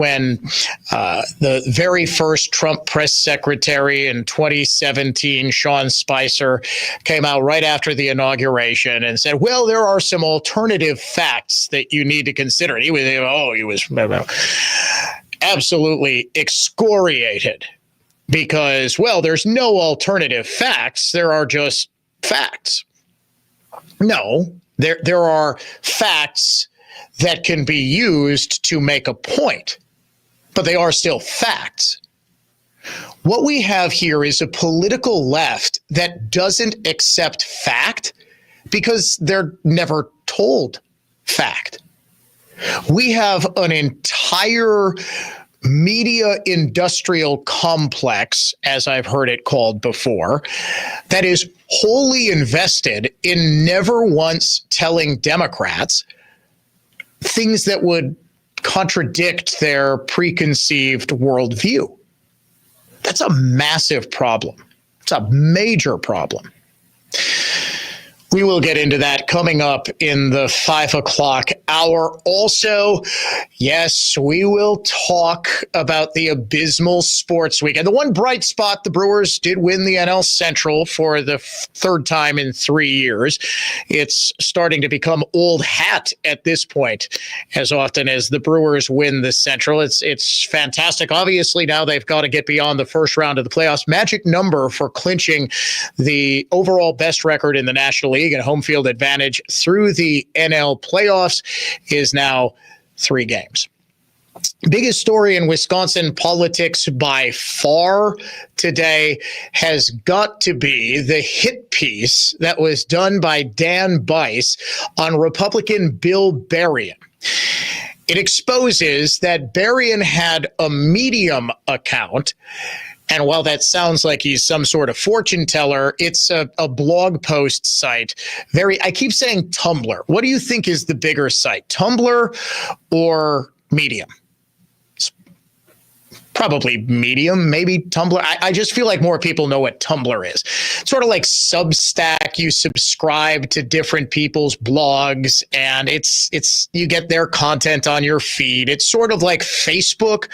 the very first Trump press secretary in 2017, Sean Spicer, came out right after the inauguration and said, well, there are some alternative facts that you need to consider. And he was absolutely excoriated because, well, there's no alternative facts. There are just facts. No, there are facts that can be used to make a point, but they are still facts. What we have here is a political left that doesn't accept fact because they're never told fact. We have an entire media industrial complex, as I've heard it called before, that is wholly invested in never once telling Democrats things that would contradict their preconceived worldview. That's a massive problem. It's a major problem. We will get into that coming up in the 5 o'clock hour. Also, yes, we will talk about the abysmal sports weekend. The one bright spot, the Brewers did win the NL Central for the third time in 3 years. It's starting to become old hat at this point, as often as the Brewers win the Central. It's fantastic. Obviously, now they've got to get beyond the first round of the playoffs. Magic number for clinching the overall best record in the National League and home field advantage through the NL playoffs is now 3 games. Biggest story in Wisconsin politics by far today has got to be the hit piece that was done by Dan Bice on Republican Bill Berrien. It exposes that Berrien had a Medium account. And while that sounds like he's some sort of fortune teller, it's a blog post site. I keep saying Tumblr. What do you think is the bigger site, Tumblr or Medium? Probably Medium, maybe Tumblr. I just feel like more people know what Tumblr is. Sort of like Substack. You subscribe to different people's blogs, and it's you get their content on your feed. It's sort of like Facebook,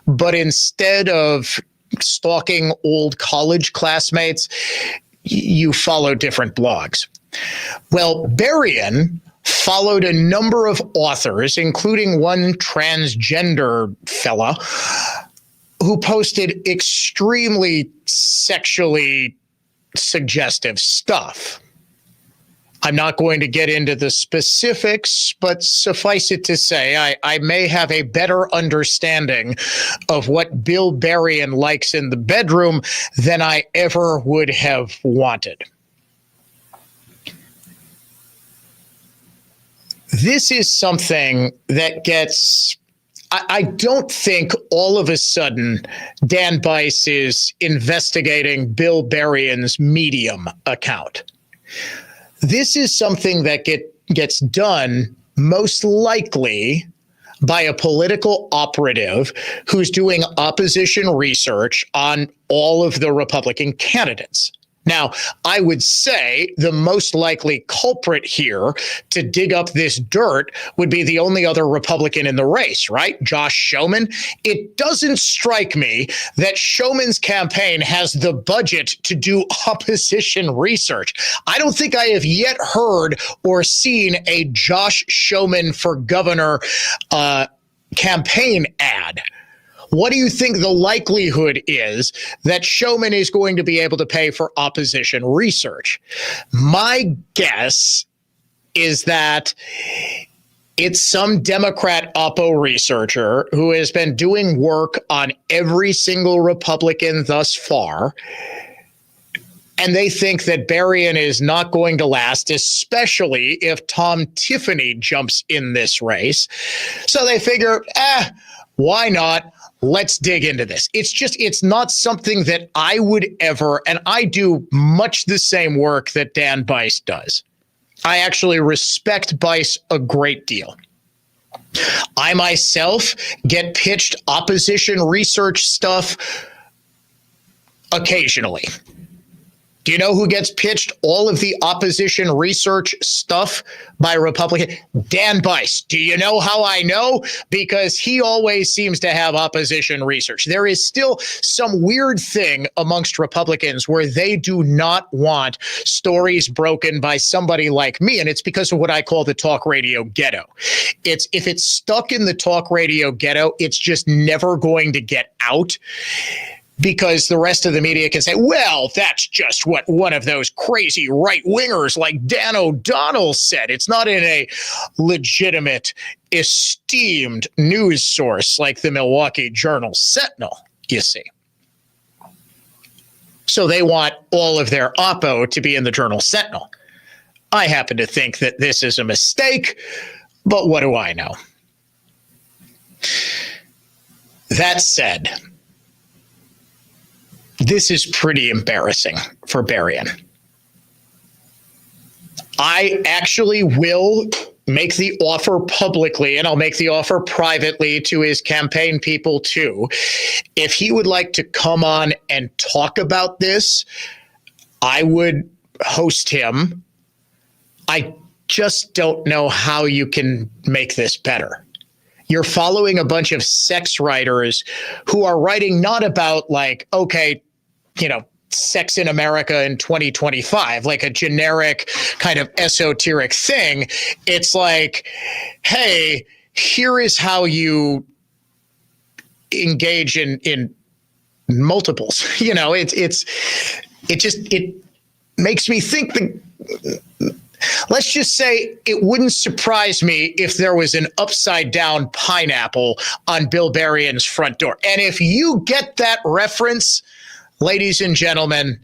but instead of stalking old college classmates, you follow different blogs. Well, Berrien followed a number of authors, including one transgender fella, who posted extremely sexually suggestive stuff. I'm not going to get into the specifics, but suffice it to say, I may have a better understanding of what Bill Berrien likes in the bedroom than I ever would have wanted. This is something that gets... I don't think all of a sudden Dan Bice is investigating Bill Berrien's Medium account. This is something that gets done most likely by a political operative who's doing opposition research on all of the Republican candidates. Now, I would say the most likely culprit here to dig up this dirt would be the only other Republican in the race, right? Josh Schoeman. It doesn't strike me that Schoeman's campaign has the budget to do opposition research. I don't think I have yet heard or seen a Josh Schoeman for governor campaign ad. What do you think the likelihood is that Schoeman is going to be able to pay for opposition research? My guess is that it's some Democrat oppo researcher who has been doing work on every single Republican thus far, and they think that Berrien is not going to last, especially if Tom Tiffany jumps in this race. So they figure, why not? Let's dig into this. It's not something that I would ever, and I do much the same work that Dan Bice does. I actually respect Bice a great deal. I myself get pitched opposition research stuff occasionally. Do you know who gets pitched all of the opposition research stuff by Republican? Dan Bice. Do you know how I know? Because he always seems to have opposition research. There is still some weird thing amongst Republicans where they do not want stories broken by somebody like me, and it's because of what I call the talk radio ghetto. If it's stuck in the talk radio ghetto, it's just never going to get out. Because the rest of the media can say, well, that's just what one of those crazy right-wingers like Dan O'Donnell said. It's not in a legitimate, esteemed news source like the Milwaukee Journal-Sentinel, you see. So they want all of their oppo to be in the Journal-Sentinel. I happen to think that this is a mistake, but what do I know? That said, this is pretty embarrassing for Berrien. I actually will make the offer publicly, and I'll make the offer privately to his campaign people too. If he would like to come on and talk about this, I would host him. I just don't know how you can make this better. You're following a bunch of sex writers who are writing not about like, okay, sex in America in 2025, like a generic kind of esoteric thing. It's like, hey, here is how you engage in multiples. It makes me think let's just say it wouldn't surprise me if there was an upside down pineapple on Bill Berrien's front door. And if you get that reference, ladies and gentlemen,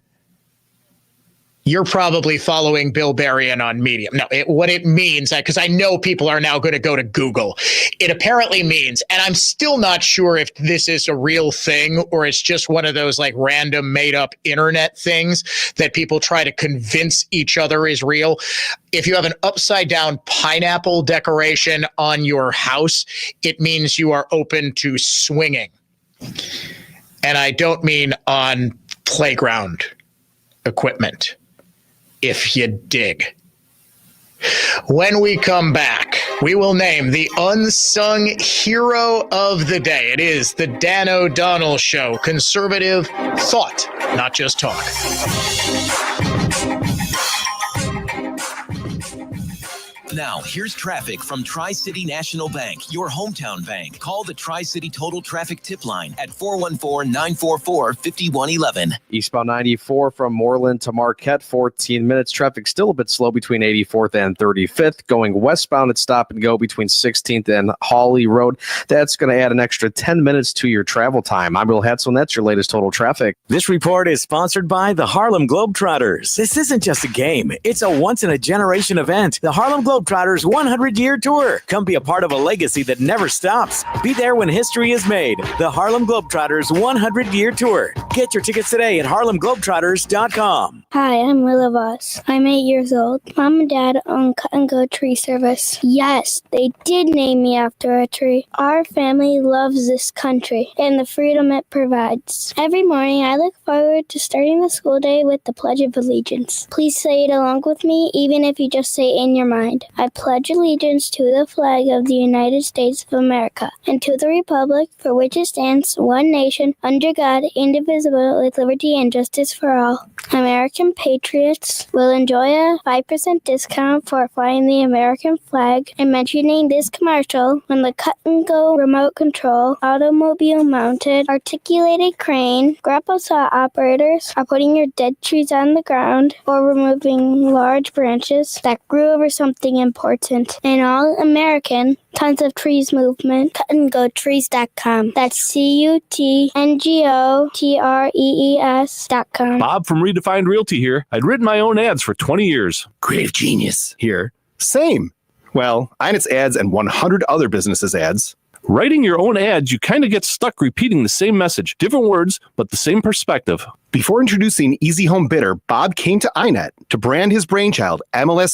You're probably following Bill Berrien on Medium. No, what it means, because I know people are now going to go to Google. It apparently means, and I'm still not sure if this is a real thing or it's just one of those like random made up internet things that people try to convince each other is real. If you have an upside down pineapple decoration on your house, it means you are open to swinging. And I don't mean on playground equipment, if you dig. When we come back, we will name the unsung hero of the day. It is the Dan O'Donnell Show. Conservative thought, not just talk. Now, here's traffic from Tri-City National Bank, your hometown bank. Call the Tri-City Total Traffic Tip Line at 414-944-5111. Eastbound 94 from Moreland to Marquette, 14 minutes. Traffic still a bit slow between 84th and 35th. Going westbound at Stop and Go between 16th and Hawley Road. That's going to add an extra 10 minutes to your travel time. I'm Bill Hetzel, and that's your latest total traffic. This report is sponsored by the Harlem Globetrotters. This isn't just a game. It's a once-in-a-generation event. The Harlem Globetrotters 100-year tour. Come be a part of a legacy that never stops. Be there when history is made. The Harlem Globetrotters 100-year tour. Get your tickets today at harlemglobetrotters.com. Hi, I'm Willa Voss. I'm 8 years old. Mom and Dad own Cut and Go Tree Service. Yes, they did name me after a tree. Our family loves this country and the freedom it provides. Every morning, I look forward to starting the school day with the Pledge of Allegiance. Please say it along with me, even if you just say it in your mind. I pledge allegiance to the flag of the United States of America and to the republic for which it stands, one nation, under God, indivisible, with liberty and justice for all. American patriots will enjoy a 5% discount for flying the American flag and mentioning this commercial when the Cut and Go remote control, automobile mounted, articulated crane, grapple saw operators are putting your dead trees on the ground or removing large branches that grew over something important. An all-American Tons of Trees movement. CutandGoTrees.com. That's CutandGoTrees.com. Bob from Redefined Realty here. I'd written my own ads for 20 years. Creative genius. Here. Same. Well, Inet's ads and 100 other businesses' ads. Writing your own ads, you kind of get stuck repeating the same message. Different words, but the same perspective. Before introducing Easy Home Bidder, Bob came to Inet to brand his brainchild, MLS